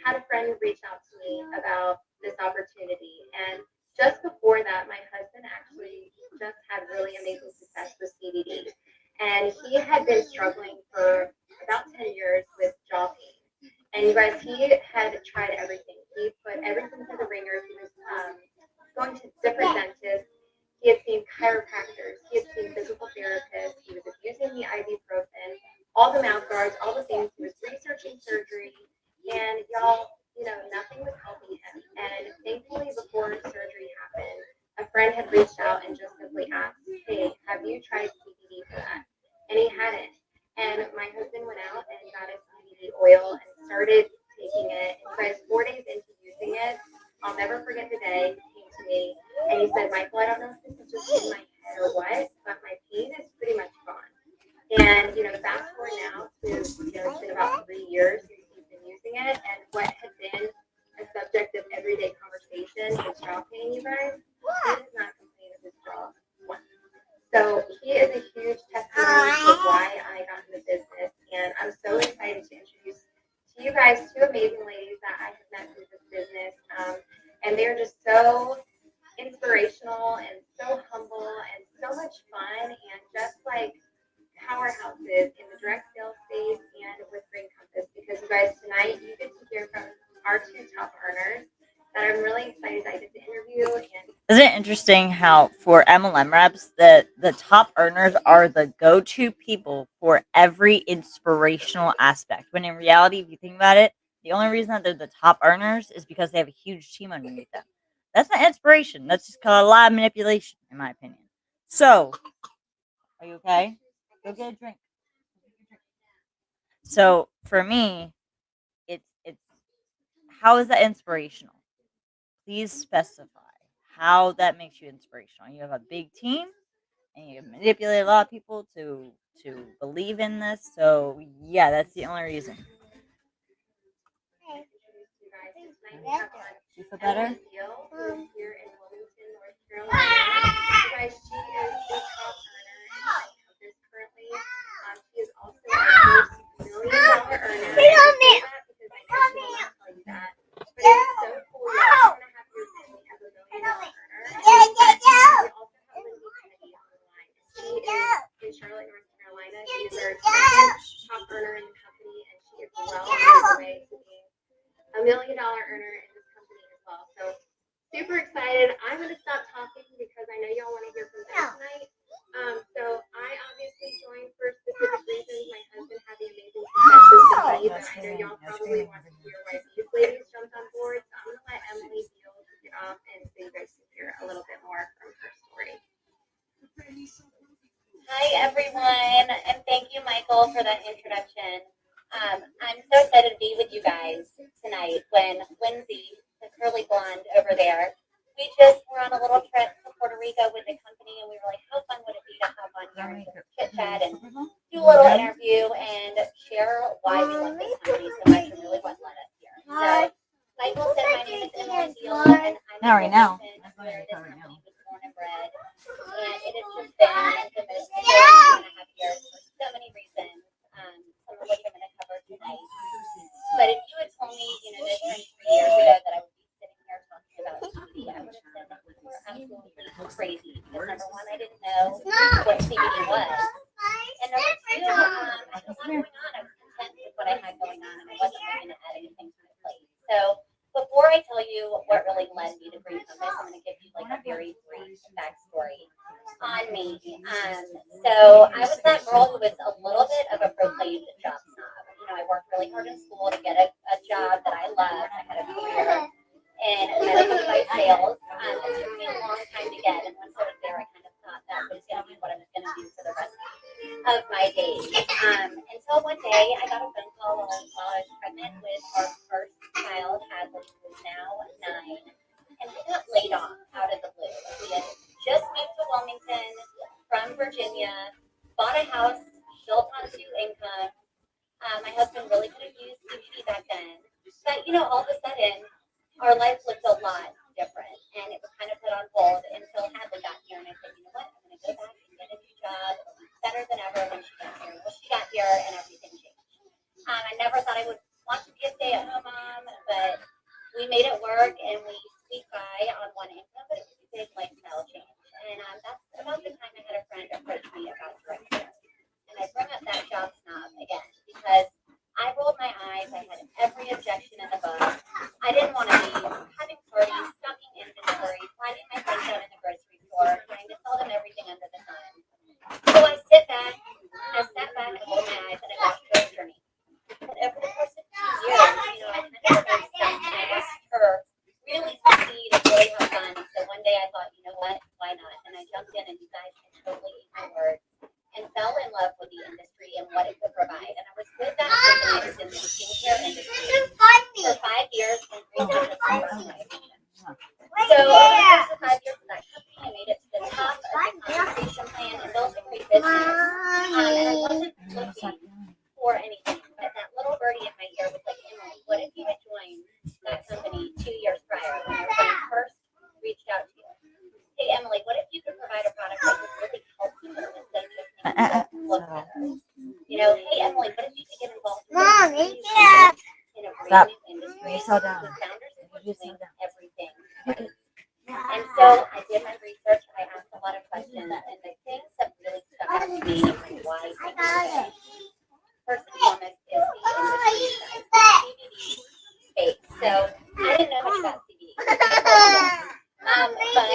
had a friend reach out to me about this opportunity. And just before that, my husband actually just had really amazing success with CBD. And he had been struggling for about 10 years with jaw pain. And you guys, he had tried everything. He put everything to the ringer. He was going to different dentists. He had seen chiropractors. He had seen physical therapists. He was abusing the ibuprofen, all the mouth guards, all the things. He was researching surgery. And y'all, nothing was helping him. And thankfully, before surgery happened, a friend had reached out and just simply asked, hey, have you tried CBD for that? And he hadn't. And my husband went out and got a CBD oil and started taking it. And you guys, 4 days into using it, I'll never forget the day he came to me and he said, Michael, I don't know if this is just in my head or what, but my pain is pretty much gone. And, fast forward now to, it's been about 3 years since he's been using it. And what had been a subject of everyday conversation is jaw pain, you guys. He does not complain of his jaw once. So he is a huge testimony to why I got in the business. And I'm so excited to introduce to you guys two amazing ladies that I have met through this business. And they're just so inspirational and so humble and so much fun and just like powerhouses in the direct sales space and with Green Compass. Because you guys, tonight you get to hear from our two top earners that I'm really excited I get to interview and Isn't it interesting how for MLM reps, the top earners are the go-to people for every inspirational aspect? When in reality, if you think about it, the only reason that they're the top earners is because they have a huge team underneath them. That's not inspiration. That's just called a lot of manipulation, in my opinion. So, are you okay? Go get a drink. So for me, it's how is that inspirational? Please specify how that makes you inspirational. You have a big team and you manipulate a lot of people to believe in this. So yeah, that's the only reason. You feel better? Here in Wilmington, North Carolina. You guys, she is the top earner in my office currently. She is also our first $1 million earner. I say that because I know she will not tell you that. But it's so cool. You're also going to have your family as a $1 million earner. And we also have Lindsay Kennedy on the line. She is in Charlotte, North Carolina. She is our second top earner in the company, and she is well on her way to being $1 million earner in this company as well. So super excited. I'm going to stop talking because I know y'all want to hear from them tonight. So I obviously joined for specific reasons. My husband had the amazing success with somebody, but I know y'all probably want to hear why these ladies jumped on board. So I'm going to let Emily Deal kick it off and so you guys can hear a little bit more from her story. Hi, everyone, and thank you, Michael, for that introduction. I'm so excited to be with you guys tonight when Lindsay, the curly blonde over there, we just were on a little trip to Puerto Rico with the company, and we were like, how fun would it be to hop on here and just chit-chat and do a little interview and share why we love this company so much and really what led us here. So, Michael said my name is Emily Deal, and I'm Not right now. where this company was born and bred. And it has just been the most fulfilling 2.5 years for so many reasons, some of which I'm going to cover tonight. But if you had told me, this time 3 years ago that I would be sitting here talking about CBD, I would have said that you were absolutely crazy. Because number one, I didn't know what CBD was. And number two, I had a lot going on. I was content with what I had going on, and I wasn't looking to add anything to my plate. So before I tell you what really led me to Green Compass, I'm going to give you like a very brief backstory on me. So I was that girl who was a little bit of a proclaimed job snob. I worked really hard in school to get a job that I loved. I had a career in medical device sales. It took me a long time to get, and once I was there, I kind of thought that was going to be what I was going to do for the rest of my days. Until one day, I got a phone call while I was pregnant with our first child, Hadley, who is now 9. And we got laid off out of the blue. We had just moved to Wilmington from Virginia, bought a house, built on 2 incomes. My husband really could have used CBD back then. But, all of a sudden, our life looked a lot different. And it was kind of put on hold until Hadley got here. And I said, you know what? I'm going to go back and get a new job. It'll be better than ever when she got here. Well, she got here and everything changed. I never thought I would want to be a stay-at-home mom, but we made it work and we squeaked by on 1 income, but it was a big lifestyle change. And that's about the time I had a friend approach me about direct sales. And I bring up that job snob again because I rolled my eyes. I had every objection in the book. I didn't want to be having parties, stocking inventory, finding my friends out in the grocery store, trying to sell them everything under the sun. So I sat back and rolled my eyes and I watched her journey. But over the course of 2 years, I kind of remained stuck and I watched her really succeed and really have fun. So one day I thought, you know what, why not? And I jumped in and you guys can totally eat my words and fell in love with the industry and what it could provide. And I was with that company. I was in the skincare industry for 5 years and Green Compass was personalization. So over the course of 5 years of that company, I made it to the top of the compensation plan and built a great business. And I wasn't looking for anything. But that little birdie in my ear was like, Emily, what if you had joined that company 2 years prior when your friend first reached out to you? Hey, Emily, what if you could provide a product that would really help people instead of just making them look better? Hey, Emily, what if you could get involved in a brand new industry with founders who are doing everything right? And so I did my research. I asked a lot of questions, and the things that really stuck out to me and why I did it, first and foremost, is the industry size, the CBD space. So I didn't know much about CBD. But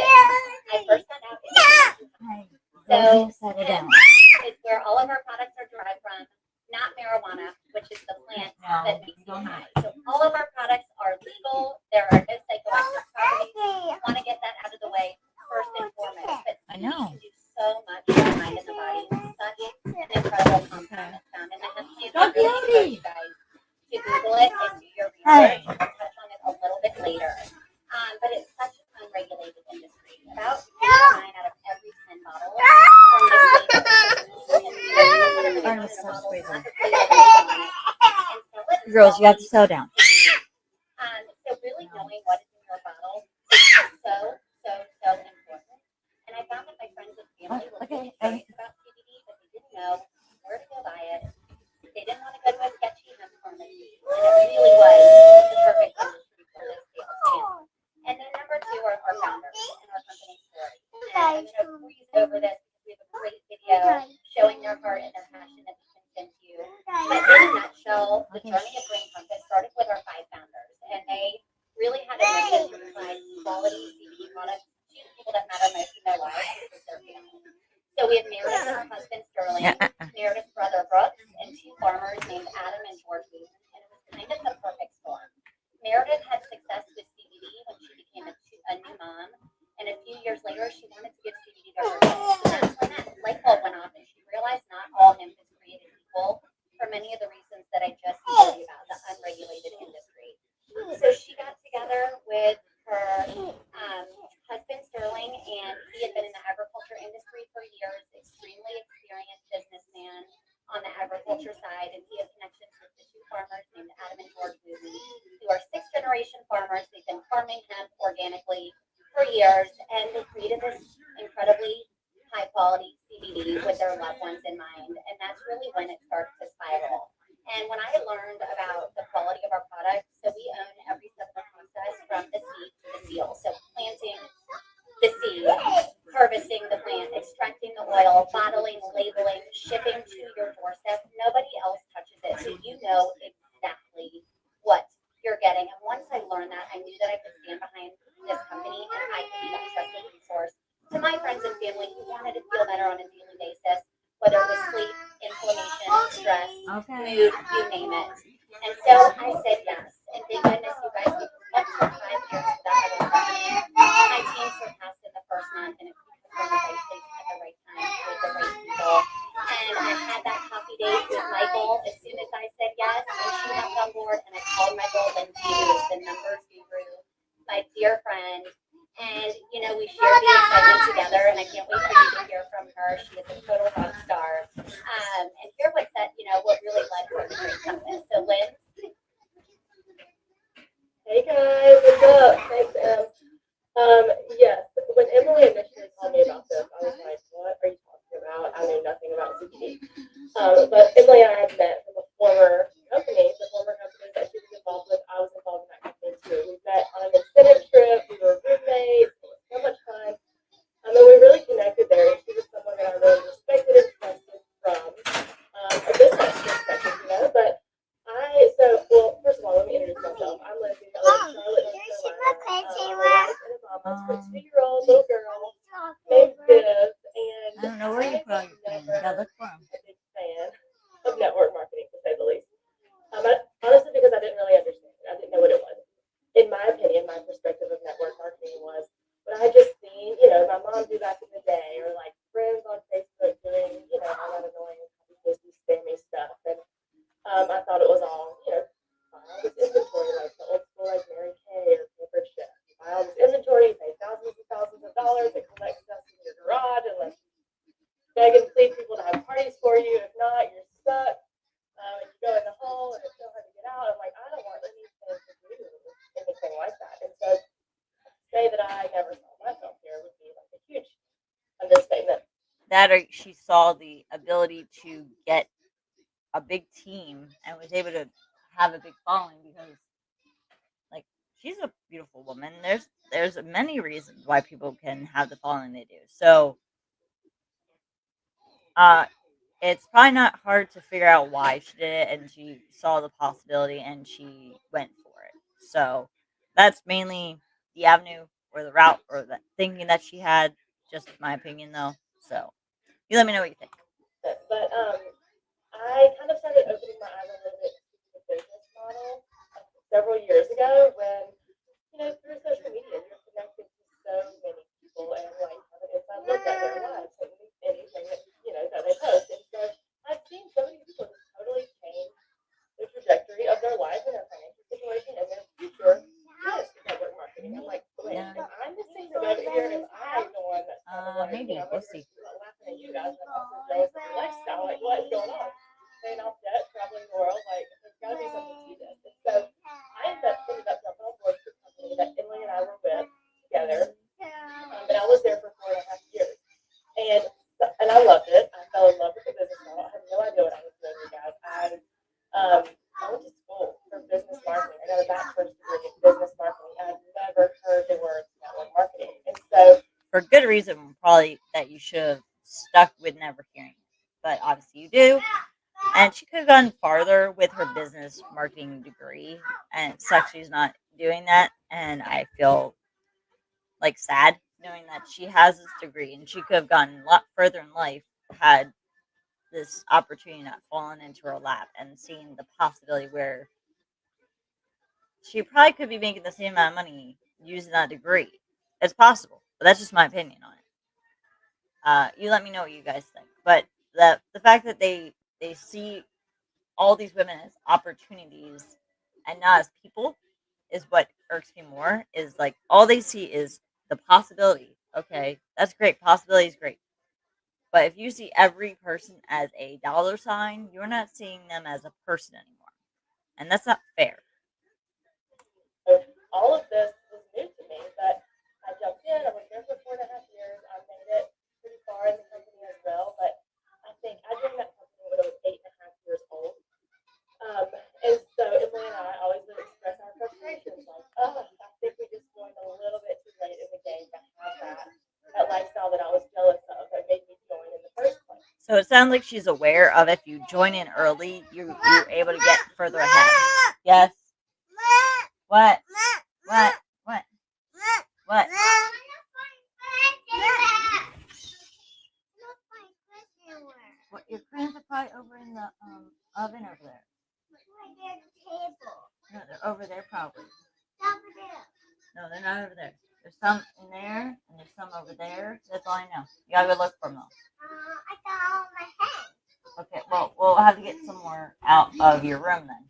that makes you happy. So all of our products are legal. There are no psychoactive properties. We want to get that out of the way first and foremost. But I know. CBD can do so much for the mind and the body. It's such an incredible compound that's found in the hemp seed. I really encourage you guys to Google it and do your research. We'll touch on it a little bit later. But it's such an unregulated industry. About 9 out of every 10 bottles are misleading. Artemis, stop squeezing. And sell it as Girls, you have to well. slow down. So really knowing what is in your bottle is so important. And I found that my friends and family were really curious about CBD, but they didn't know where to go buy it. They didn't want to go to a sketchy hemp pharmacy, and it really was the perfect industry for this sales channel. And then number 2 are our founders and our company story. And I'm going to breeze over this because we have a great video showing their heart and their passion that we can send to you. But in a nutshell, the journey of Green Compass started with our 5 founders, and they really had a mission to provide quality CBD products to the people that matter most in their lives, which is their family. So we have Meredith and her husband Sterling, Meredith's brother Brooks, and 2 farmers named Adam and George Wheaton, and it was kind of the perfect storm. Meredith had success with CBD when she became a new mom, and a few years later she wanted to give CBD to her kids. So that's when that light bulb went off, and she realized not all hemp is created equal for many of the reasons that I just told you about, the unregulated industry. So she got together with her husband Sterling, and he had been in the agriculture industry for years, extremely experienced businessman on the agriculture side, and he had connections with the 2 farmers named Adam and George Wooten, who are 6th-generation farmers. They've been farming hemp organically for years, and they created this incredibly high-quality CBD with their loved ones in mind, and that's really when it started to spiral. And when I learned about the quality of our products, so we own every step of the process from the seed to the seal. So planting the seed, harvesting the plant, extracting the oil, bottling, labeling, shipping to your doorstep. Nobody else touches it, so you know exactly what you're getting. And once I learned that, I knew that I could stand behind this company and I could be that trusted resource to my friends and family who wanted to feel better on a daily basis, whether it was sleep, inflammation, stress, mood, you name it. And so I said yes. And thank goodness you guys, it took 5 years for that other company. My team surpassed it the first month, and it was from the right place at the right time with the right people. And I had that coffee date with Michael as soon as I said yes, and she hopped on board, and I called my girl Lindsay, who is the numbers guru, my dear friend. And, we shared the excitement together, and I can't wait for you to hear from her. She is a total rock star. And hear what really led her to Green Compass. So, Lynn? Hey guys, what's up? Thanks, Em. Yes, when Emily initially told me about this, I was like, what are you talking about? I knew nothing about CBD. But Emily and I had met from a former company, that she was involved with. I was involved in that company too. We met on an incentive trip. We were roommates. It was so much fun. And we really connected there. And she was someone that I really respected and trusted from a business perspective, But first of all, let me introduce myself. I'm Lindsay. I live in Charlotte, North Carolina. I'm a mama for a 2-year-old little girl named Viv. And I don't know where you put all your things. Yeah, look for them. a big fan of network marketing, to say the least. Honestly, because I didn't really understand it. I didn't know what it was. In my opinion, my perspective of network marketing was what I had just seen, my mom do back in the day, or like friends on Facebook doing, all that annoying, copy-pasty, spammy stuff. And I thought it was all, buy all this inventory, like the old school, like Mary Kay or Paper Chef. Buy all this inventory, pay thousands and thousands of dollars, it collects dust in your garage, and like beg and plead people to have parties for you. If not, you're stuck. And you go in the hole, and it's so hard to get out. I'm like, I don't want anything to do anything like that. And so, say that I never saw myself here would be like a huge understatement. That or she saw the ability to get a big team and was able to have a big following because, like, she's a beautiful woman. There's many reasons why people can have the following they do. So, it's probably not hard to figure out why she did it, and she saw the possibility and she went for it. So, that's mainly the avenue or the route or the thinking that she had. Just my opinion, though. So, you let me know what you think. But I kind of started opening my eyes a little bit to the business model several years ago when, through social media, you're connected to so many people and like have an inside look at their lives and anything that, that they post. And so I've seen so many people just totally change the trajectory of their life and their financial situation and their future with network marketing. I'm like, wait, Yeah. if I'm the single over here, if I'm the one that's kind of like, Maybe. I'm We'll over see. here laughing at you guys and I'm also jealous of your lifestyle. Like, what is going on? Paying off debt, traveling the world, like, there's got to be something to this. And so I ended up jumping on board with the company that Emily and I were with together. And I was there for 4.5 years. And I loved it. I fell in love with the business model. I had no idea what I was doing, you guys. I went to school for business marketing. I got a bachelor's degree in business marketing. I've never heard the word network marketing. And so, For good reason, probably that you should have stuck with never hearing it. But obviously you do. And she could have gone farther with her business marketing degree. And it sucks she's not doing that. And I feel like sad knowing that she has this degree and she could have gotten a lot further in life had this opportunity not fallen into her lap and seen the possibility where she probably could be making the same amount of money using that degree. It's possible, but that's just my opinion on it. You let me know what you guys think. But the fact that they see all these women as opportunities and not as people is what irks me more. Is like all they see is the possibility. Okay, that's great. Possibility is great. But if you see every person as a dollar sign, you're not seeing them as a person anymore. And that's not fair. all of this was new to me, but I jumped in. I was there for 4.5 years. I made it pretty far in the company as well, but I think I joined that company when I was 8.5 years old. And so Emily and I always would express our frustrations like, oh, I think we just joined a little bit too late in the game to have that lifestyle that I was jealous of that made me join in the first place. So it sounds like she's aware of if you join in early, you're able to get further ahead. Yes. What? What? What? What? What? Your crayons are probably over in the oven over there. No, they're over there probably. No, they're not over there. There's some in there, and there's some over there. That's all I know. You gotta go look for them though. I got all my hands. Okay, well, we'll have to get some more out of your room then.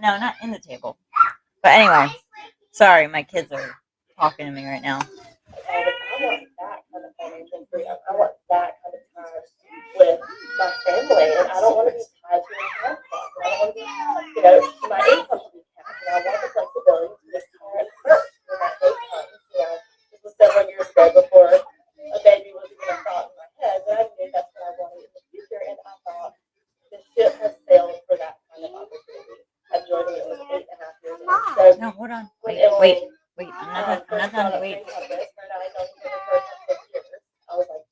No, not in the table. But anyway, sorry, my kids are talking to me right now. I want that kind of financial freedom. I want that kind of time with my family, and I don't want to be tied to a time clock. I don't want to be, my income to be capped, and I want the flexibility to just parent first when that day comes. This was several years ago before a baby was even a thought in my head, but I knew that's what I wanted in the future, and I thought the ship has sailed for that kind of opportunity. I joined when I was 8.5 years old. So No, hold on. when Wait. Emily I'm not done. Wait. I was like,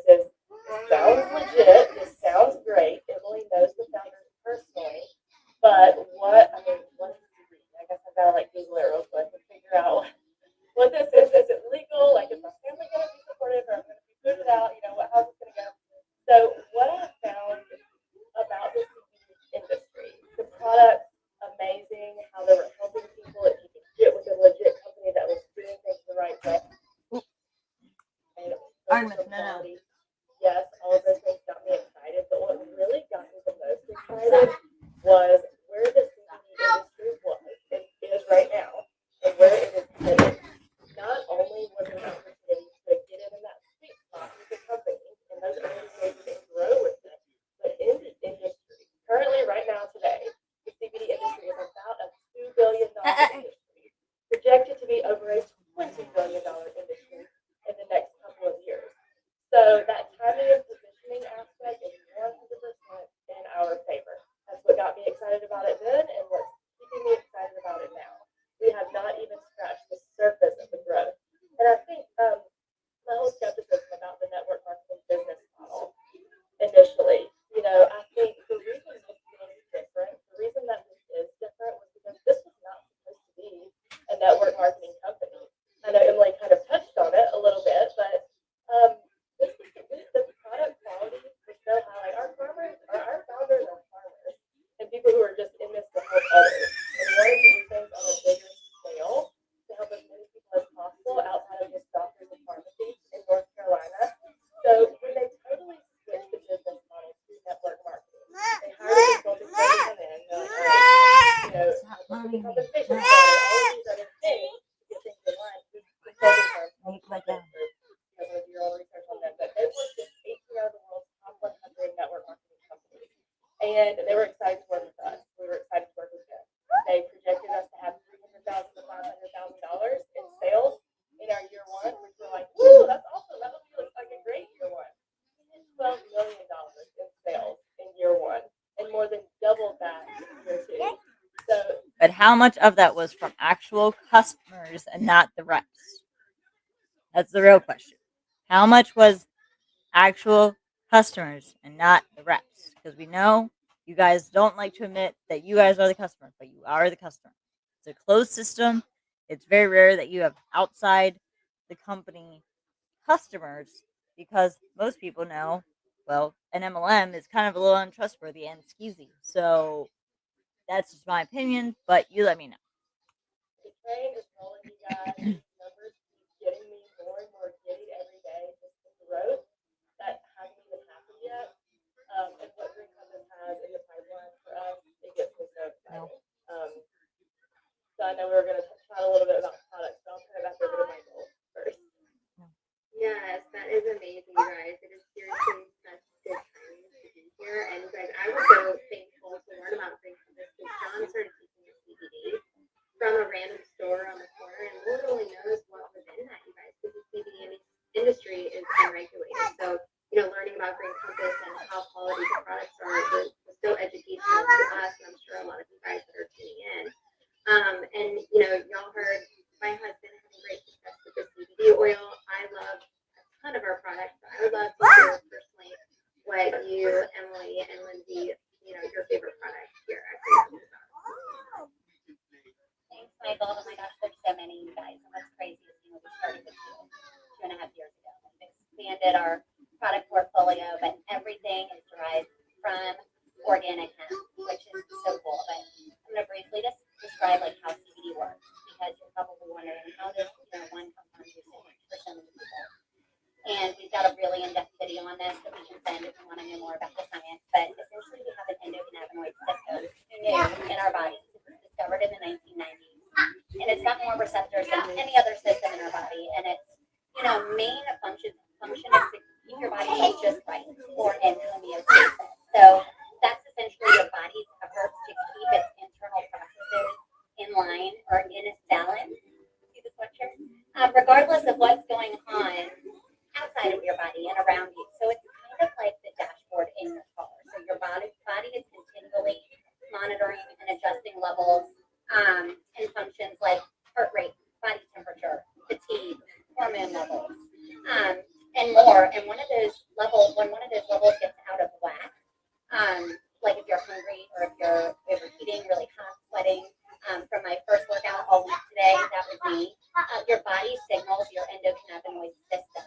this sounds legit. This sounds great. Emily knows the founders personally, but what is CBD? I guess I've got to Google it real quick and figure out what this is. Is it legal? Is my family going to be supportive, or I'm going to be booted out? How's it going to go? So what I found about the CBD industry, the product, amazing, how they were helping people. If you could get with a legit company that was doing things the right way. Artemis, no. Yes, all of those things got me excited. But what really got me the most excited was where the CBD industry was and is right now, and where it is headed. Not only was it an opportunity to get in that sweet spot with the company and those early stages and grow with them, but in the industry, currently right now today, the CBD industry is about a $2 billion industry, projected to be over a $20 billion industry in the next couple of years. So that timing and positioning aspect is 100% in our favor as and they were excited to work with us. We were excited to work with them. They projected us to have $300,000 to $500,000 in sales in our year one, which we're like, woo, that's awesome. That looks like a great year one. $12 million in sales in year one, and more than double that in year two. So, But how much of that was from actual customers and not the reps? That's the real question. How much was actual customers and not the reps? Because we know you guys don't like to admit that you guys are the customer, but you are the customer. It's a closed system. It's very rare that you have outside the company customers because most people know, well, an MLM is kind of a little untrustworthy and skeezy. So that's just my opinion, but you let me know. the train is rolling, you guys. These numbers keep getting me more and more giddy every day. Just the growth that hasn't even happened yet. And what Green Compass has in the pipeline for us, it gets me so excited. So I know we were going to chat a little bit about products, but I'll turn it back over to Michael first. Yes, that is amazing, guys. It is seriously such good timing to be here. And guys, I was so thankful to learn about Green Compass because John started teaching us CBD from a random store on the corner, and literally knows what was in that, you guys, because the CBD industry is unregulated. So, learning about Green Compass and how quality the products are was so educational to us, and I'm sure a lot of you guys that are tuning in. And y'all heard my husband having great success with the CBD oil. I love a ton of our products, but I would love to hear personally what you, Emily, and Lindsay, your favorite products here at Green Compass are. Thanks, Michael. Oh my gosh, there's so many, you guys. And what's crazy is, we started this 2.5 years ago. We've expanded our product portfolio, but everything is derived from organic hemp, which is so cool. But I'm going to briefly just describe how CBD works, because you're probably wondering how does one compound do so much for so many people. And we've got a really in-depth video on this that we can send if you want to know more about the science. But essentially, we have an endocannabinoid system in our bodies. It was discovered in the 1990s, and it's got more receptors than any other system in our body. And its main function is to keep your body just right, or in homeostasis. So that's essentially your body's efforts to keep its internal processes in line or in balance. See the sweatshirt? Regardless of what's going on outside of your body and around you. So it's kind of like the dashboard in your car. So your body is continually monitoring and adjusting levels and functions like heart rate, body temperature, fatigue, hormone levels, and more. And when one of those levels gets out of whack, like if you're hungry or if you're overheating, really hot, sweating, from my first workout all week today, that was me. Your body signals your endocannabinoid system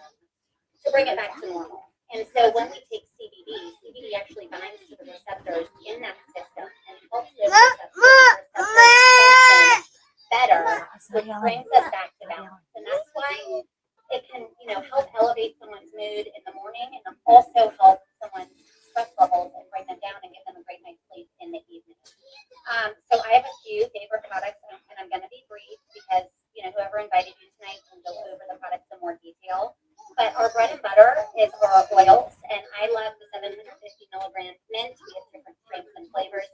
to bring it back to normal. And so when we take CBD actually binds to the receptors in that system and helps those receptors function better, which brings us back to balance. And that's why it can, help elevate someone's mood in the morning, and also help someone's stress levels and bring them down and give them a great night's sleep in the evening. So I have a few favorite products, and I'm going to be brief because, whoever invited you tonight can go over the products in more detail. But our bread and butter is our oils, and I love the 750 milligram mint. We have different strengths and flavors.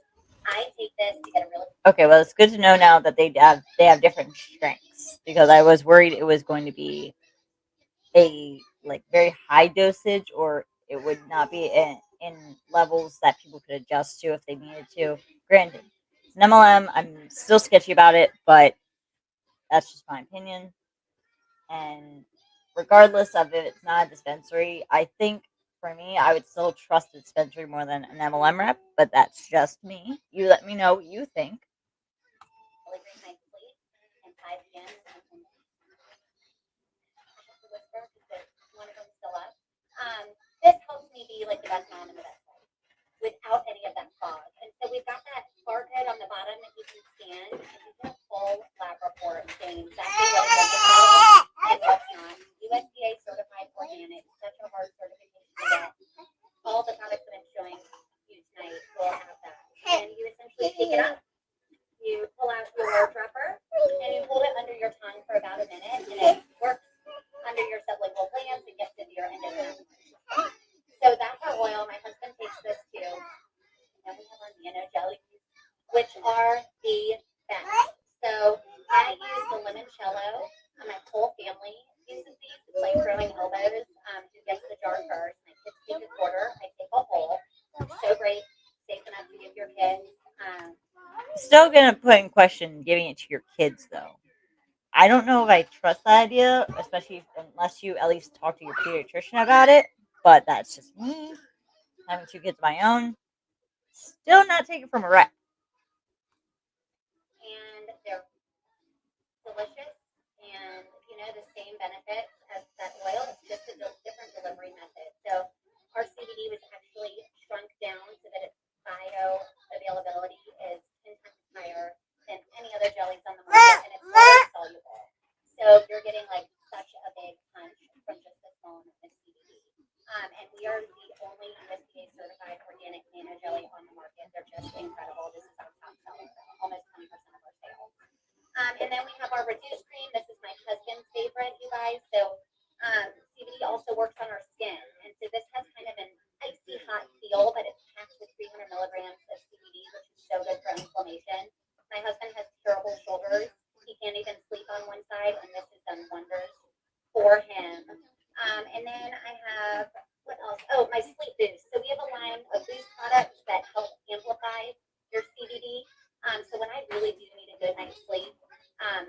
I take this to get a really Okay, well, it's good to know now that they have different strengths, because I was worried it was going to be a very high dosage, or it would not be in levels that people could adjust to if they needed to. Granted, it's an MLM. I'm still sketchy about it, but that's just my opinion. And regardless of if it's not a dispensary, I think for me, I would still trust a dispensary more than an MLM rep, but that's just me. You let me know what you think. great night's sleep and 5 p.m. Whisper because one of them's still up. This helps me be the best mom in the best way without any of that fog. And so we've got that barcode on the bottom that you can scan, and you get a full lab report saying exactly what is and what's not. USDA certified organic, such a hard certification to get. All the products that I'm showing you tonight will have that. And you essentially take it up. You pull out your dropper and you hold it under your tongue for about a minute, and it works under your sublingual glands and gets into your endocannabinoid system. So that's our oil. My husband takes this too. nano jellies, which are the best. So I use the limoncello. My whole family uses these. It's like throwing elbows. Who gets the jar first? My kids take a quarter. I take a whole. So great, safe enough to give your kids. Still gonna put in question giving it to your kids though. I don't know if I trust that idea, especially unless you at least talk to your pediatrician about it. But that's just me having two kids of my own. Still not taking from a rep. And they're delicious and the same benefits as that oil. It's just a different delivery method. So our CBD was actually shrunk down so that its bioavailability is 10 times higher than any other jellies on the market, and it's water soluble. So you're getting like such a big punch from just a small amount of CBD. And we are the only USDA certified organic nano jelly on the market. They're just incredible. This is our top seller, almost 20% of our sales. And then we have our reduced cream. This is my husband's favorite, you guys. So CBD also works on our skin. And so this has kind of an icy hot feel, but it's packed with 300 milligrams of CBD, which is so good for inflammation. My husband has terrible shoulders. He can't even sleep on one side, and this has done wonders for him. And then I have, what else? Oh, my sleep boost. So we have a line of boost products that help amplify your CBD. So when I really do need a good night's sleep, and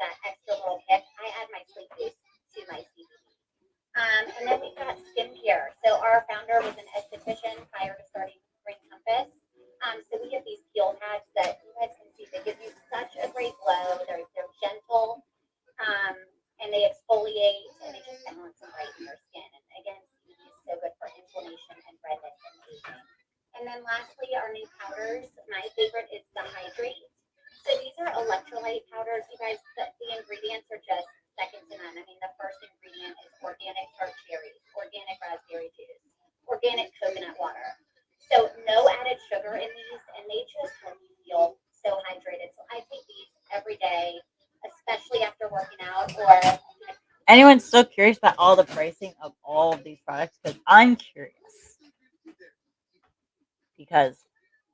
that extra little kick, I add my sleep boost to my CBD. And then we've got skincare. So our founder was an esthetician prior to starting Green Compass. So we have these peel pads that you guys can see. They give you such a great glow. They're gentle, and they exfoliate, and they just balance and brighten your skin. And again, CBD is so good for inflammation and redness and aging. And then lastly, our new powders. My favorite is the Hydrate. So these are electrolyte powders. You guys, the ingredients are just second to none. I mean, the first ingredient is organic tart cherries, organic raspberry juice, organic coconut water. So no added sugar in these, and they just help you feel so hydrated. So I take these every day, especially after working out or Anyone still curious about all the pricing of all of these products? Because I'm curious. Because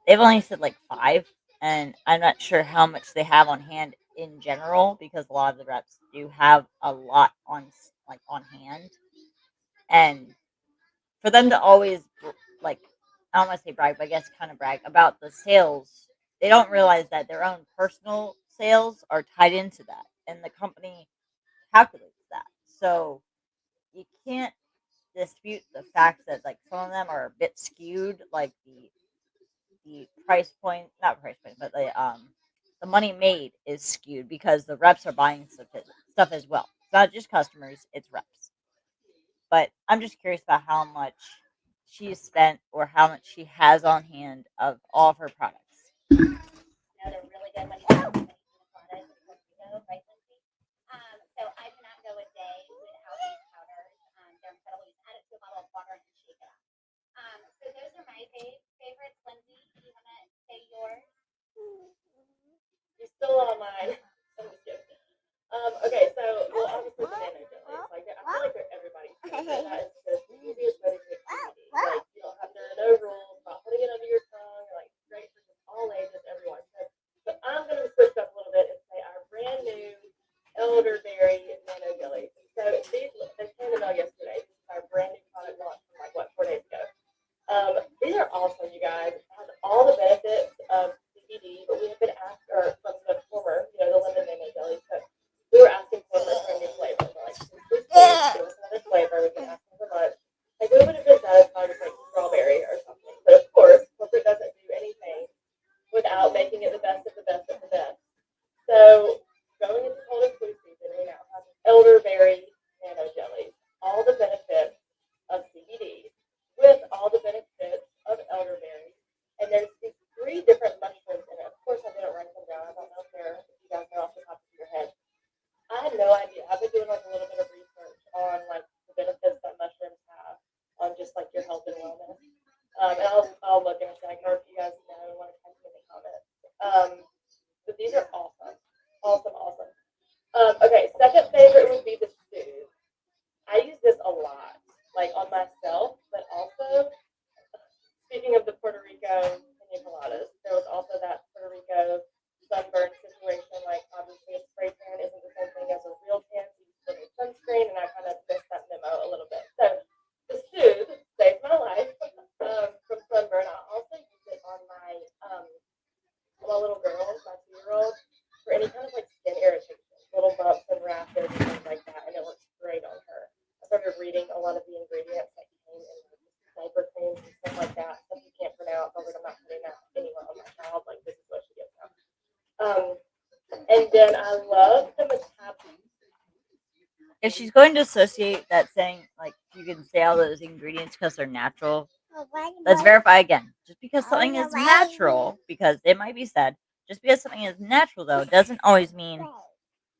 they've only said like 5, and I'm not sure how much they have on hand in general. Because a lot of the reps do have a lot on hand, and for them to always like, I don't want to say brag, but I guess kind of brag about the sales, they don't realize that their own personal sales are tied into that, and the company calculates that. So you can't dispute the fact that like some of them are a bit skewed, like the price point, not price point, but the money made is skewed because the reps are buying stuff as well. It's not just customers, it's reps. But I'm just curious about how much she's spent or how much she has on hand of all of her products. they're really good when you have too many pina coladas and Puerto right, Lindsay? So I cannot go a day without these powders. They're incredible. You add it to a bottle of water and shake it up. So those are my favorites. Lindsay, do you want to say yours? You stole all mine. I'm just kidding. Okay, so well, obviously the nano jellies. Like I feel like they're everybody's favorite. That is just the easiest way to take CBD. Like you don't have there are no rules about putting it under your tongue. Like it's great for just all ages, everyone. So I'm gonna switch up a little bit and say our brand new elderberry nano jellies. So these they came in the mail yesterday. This is our brand new product launch from like 4 days ago. These are awesome, you guys. It has all the benefits of CBD, but we have been asked, or from the former, the lemon nano jellies, but we were asking for a new flavor. We're like, please give us another flavor. We've been asking for much. Like, we would have been satisfied with like strawberry or something. But of course, corporate doesn't do anything without making it the best of the best of the best. So, going into cold and flu season, we now have elderberry nano jellies. All the benefits of CBD with all the benefits of elderberry. And there's these 3 different mushrooms in it. Of course, I didn't write them down. I don't know if you guys know off the top of your head. I had no idea. I've been doing like a little bit of research on like the benefits that mushrooms have on just like your health and wellness. And I'll look in a second, or if you guys know and want to type in the comments. But these are awesome, awesome, awesome. Okay, second favorite would be the Soothe. I use this a lot, like on myself, but also speaking of the Puerto Rico pina then I love the metabolism. If she's going to associate that saying, like, you can say all those ingredients because they're natural, let's verify again. Just because something is natural, because it might be said, just because something is natural, though, doesn't always mean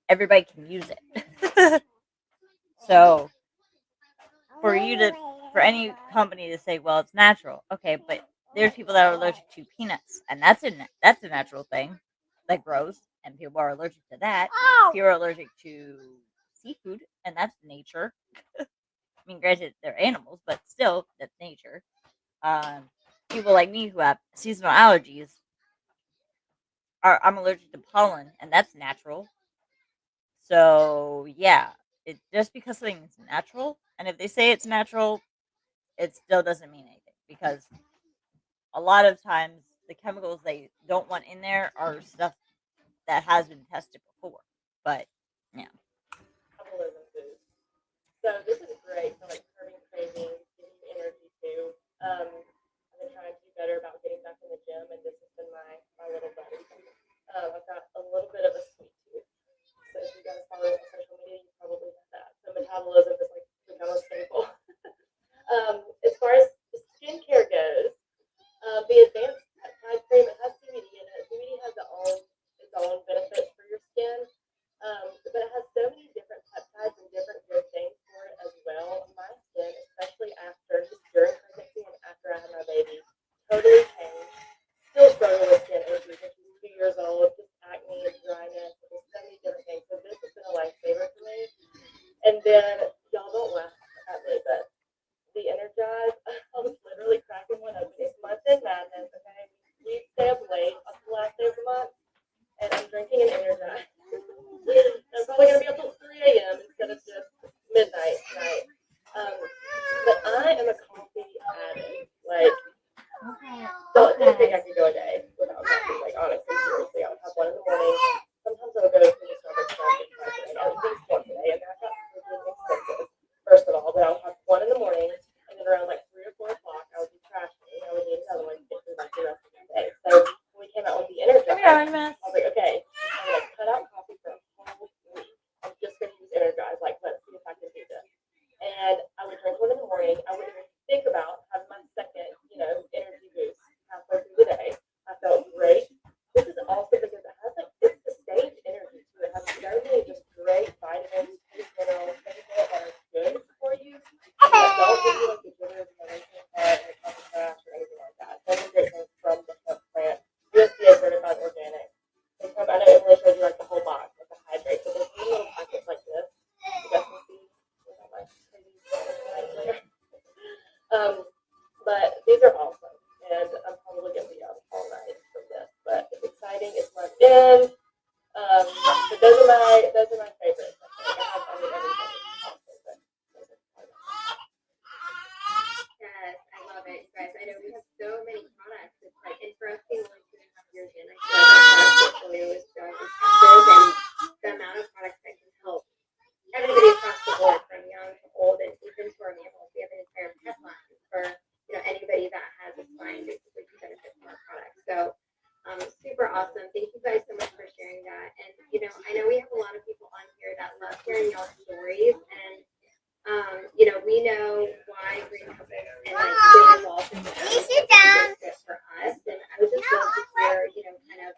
everybody can use it. So, for any company to say, well, it's natural, okay, but there's people that are allergic to peanuts, and that's a natural thing that grows, and people are allergic to that. People are allergic to seafood, and that's nature. I mean, granted, they're animals, but still, that's nature. People like me who have seasonal allergies I'm allergic to pollen, and that's natural. So yeah, it just because something's natural, and if they say it's natural, it still doesn't mean anything because a lot of times the chemicals they don't want in there are stuff that has been tested before. But yeah, Metabolism foods. So this is great for like curbing cravings, giving you energy too. I've been trying to do better about getting back in the gym, and this has been my little buddy. I've got a little bit of a sweet tooth. So if you guys follow me on social media, you probably know that. So metabolism is like become a staple. As far as the skincare goes, the advanced peptide cream, it has CBD in it. CBD has its own benefits for your skin, but it has so many different peptides and different good things for it as well. My skin, especially just during pregnancy and after I had my baby, totally changed. Still struggle with skin issues when she's 2 years old, just acne and dryness, and just so many different things. So this has been a lifesaver for me. And then y'all don't laugh at me, but the Energize, I was literally cracking one open. It's month in madness, okay? We stay up late on the last day of the month, and I'm drinking an Energize. I'm probably going to be up till 3 a.m. instead of just midnight tonight. But I am a coffee addict. Like, don't think I could go a day without coffee. Like, honestly, seriously, I would have one in the morning. Sometimes I would go to the Starbucks coffee twice a day, at least once a day, and that's not really expensive, first of all. But I would have one in the morning, and then around like 3 or 4 o'clock, I would be trashing. I would need another one to get through like the rest of the day. So when we came out with the Energize, I was like, okay, I'm going to cut out coffee for a whole week. I'm just going to use Energize. Like, let's see if I can do this. And I would drink one in the morning. I wouldn't even think about having my second, energy boost halfway through the day. I felt great. This is also because it has it's sustained energy too. It has so many just great vitamins, minerals, things that are good for you. That don't give you like the jitters and the racing heart and the coffee crash or anything like that. So many great things from the hemp plant. USDA certified organic. They come, I know Emily showed you like the whole box, like the hydrate. So there's three little packets like this. You guys can see. But these are awesome, and I'm probably gonna be up all night from this. But it's exciting. It's my in. But those are my favorites. I mean, everything is awesome, but those are my favorites. Yes, I love it, guys. I know we have so many products. It's like interesting once you have years in. I feel like our product portfolio is so extensive, and the amount of products that can help everybody across the board, from young to old, and even to our mammals. We have an entire pet line for anybody that has a spine basically can benefit from our products. So super awesome. Thank you guys so much for sharing that. And I know we have a lot of people on here that love hearing y'all stories, and we know why Green Compass and like getting involved in that is a good fit for us. And I would just love to hear, kind of,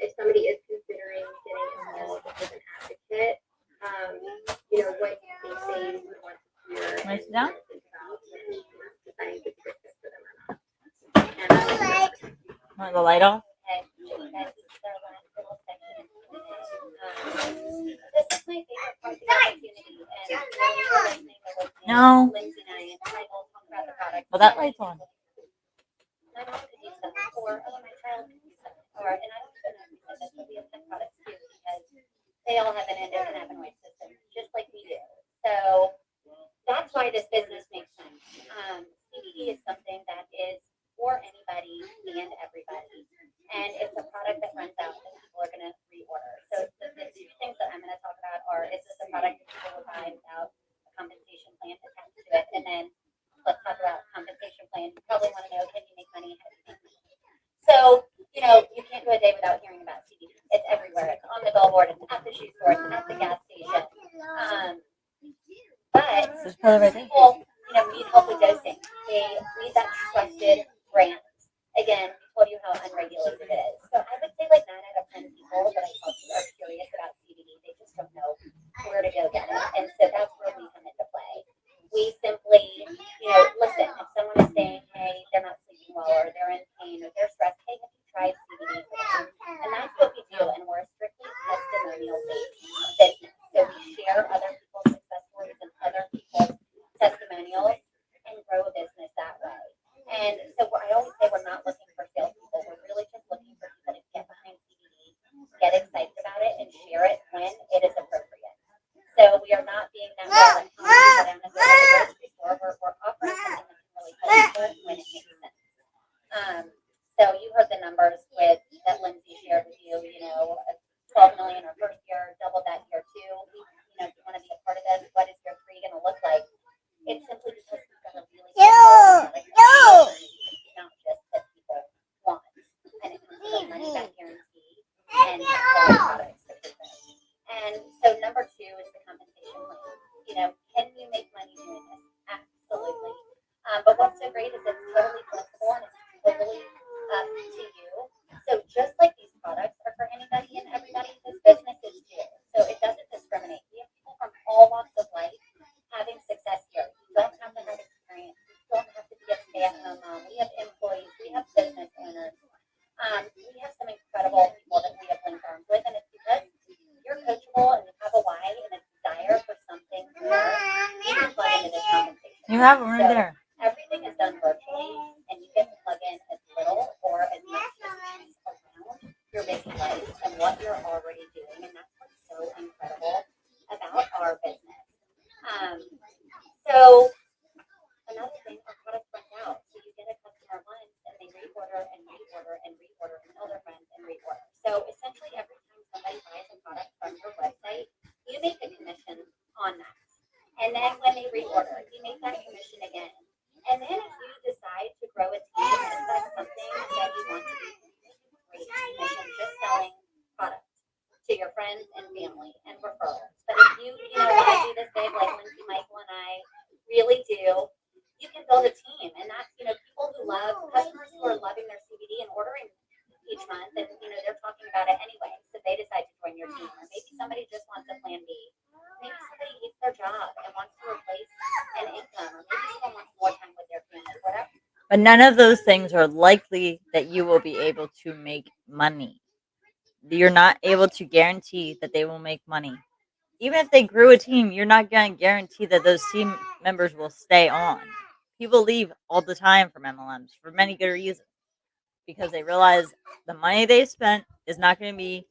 if somebody is considering getting involved as an advocate, what you think they would want to hear and Nice down. think about when deciding if it's a good fit for them or not. And Want the light off? Okay, you guys, this is our last little section. This is my favorite part of the opportunity, and No. Lindsay and I will talk about the product. Well, that light's on. My mom could use them, or my child could use them, and I don't even know if this will be a pet product too, because they all have an endocannabinoid system, just like we do. So that's why this business makes sense. CBD is something that is for anybody and everybody, and it's a product that runs out that people are going to reorder. So the two things that I'm going to talk about are: is this a product that people will buy without a compensation plan attached to it? And then let's talk about compensation plan. You probably want to know, can you make money? How do you make money? So, you can't go a day without hearing about CBD. It's everywhere. It's on the go. billboard, it's at the shoe store, it's at the gas station. But There's color right there. people, need help with dosing. They need that trusted brand. Again, we told you how unregulated it is. So I would say like 9 out of 10 people that I talk to are curious about CBD. They just don't know where to go get it. And so that's where we come into play. We simply, listen, if someone is saying, hey, they're not sleeping well, or they're in pain, or they're stressed, hey, have you tried CBD for them? And that's what we do. And we're a strictly testimonial-based business. So we share other people's success stories and other people's testimonials and grow a business that way. And so I always say we're not looking for salespeople. We're really just looking for people to get behind CBD, get excited about it, and share it when it is appropriate. So we are not being that way like down and go to the grocery store. We're offering something that can really help people when it makes sense. So you heard the numbers with that Lindsay shared with you. 12 million our first year, double that year 2. Do you want to be a part of this? What is year 3 going to look like? It's simply because we've got a really good product, not just that people want, and it comes with a money back guarantee and quality products that they want. And so number 2 is the compensation plan. Can you make money doing this? Absolutely. But what's so great is it's totally flexible and it's totally up to you. So just like these products are for anybody and everybody, this business is too. So it doesn't discriminate. We have people from all walks of life having success here. You don't have to have experience. You don't have to be a stay-at-home mom. We have employees. We have business owners. We have some incredible people that we have linked arms with, and it's because you're coachable and you have a why and a desire for something more. You can plug into this compensation. You have them right So there. everything is done virtually, and you get to plug in as little or as much as you choose around your busy life and what you're already doing, and that's what's so incredible about our business. So another thing, our product runs out. So you get a customer once and they reorder and reorder and reorder and tell their friends and reorder. So essentially every time somebody buys a product from your website, you make a commission on that. And then when they reorder, you make that commission again. And then if you decide to grow a team, if that's something that you want to do, great commission just selling product to your friends and family and referrals. But if you want to do this big like Lindsay, Michael, and I really do, you can build a team. And that's, people who love, customers who are loving their CBD and ordering each month, and, they're talking about it anyway. So they decide to join your team. Or maybe somebody just wants a plan B. Maybe somebody hates their job and wants to replace an income. Or maybe someone wants more time with their family, whatever. But none of those things are likely that you will be able to make money. You're not able to guarantee that they will make money. Even if they grew a team, you're not going to guarantee that those team members will stay on. People leave all the time from MLMs for many good reasons, because they realize the money they spent is not going to be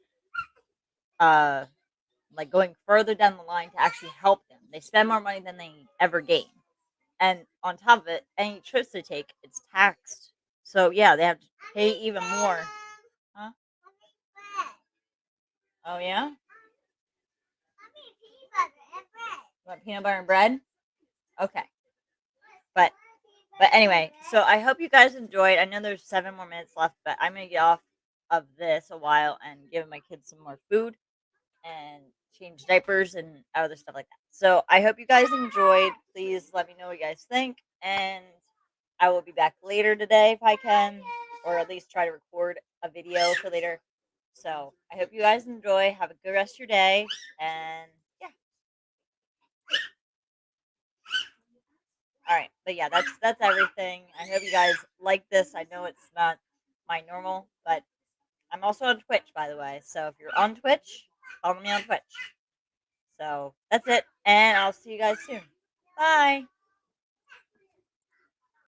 like going further down the line to actually help them. They spend more money than they ever gain. And on top of it, any trips they take, it's taxed. So yeah, they have to pay even more. Huh? Oh yeah? You want peanut butter and bread? Okay. But anyway, so I hope you guys enjoyed. I know there's 7 more minutes left, but I'm gonna get off of this a while and give my kids some more food and change diapers and other stuff like that. So I hope you guys enjoyed. Please let me know what you guys think, and I will be back later today if I can, or at least try to record a video for later. So I hope you guys enjoy. Have a good rest of your day, and yeah. All right, but yeah, that's everything. I hope you guys like this. I know it's not my normal, but I'm also on Twitch, by the way. So if you're on Twitch, follow me on Twitch. So that's it, and I'll see you guys soon. Bye.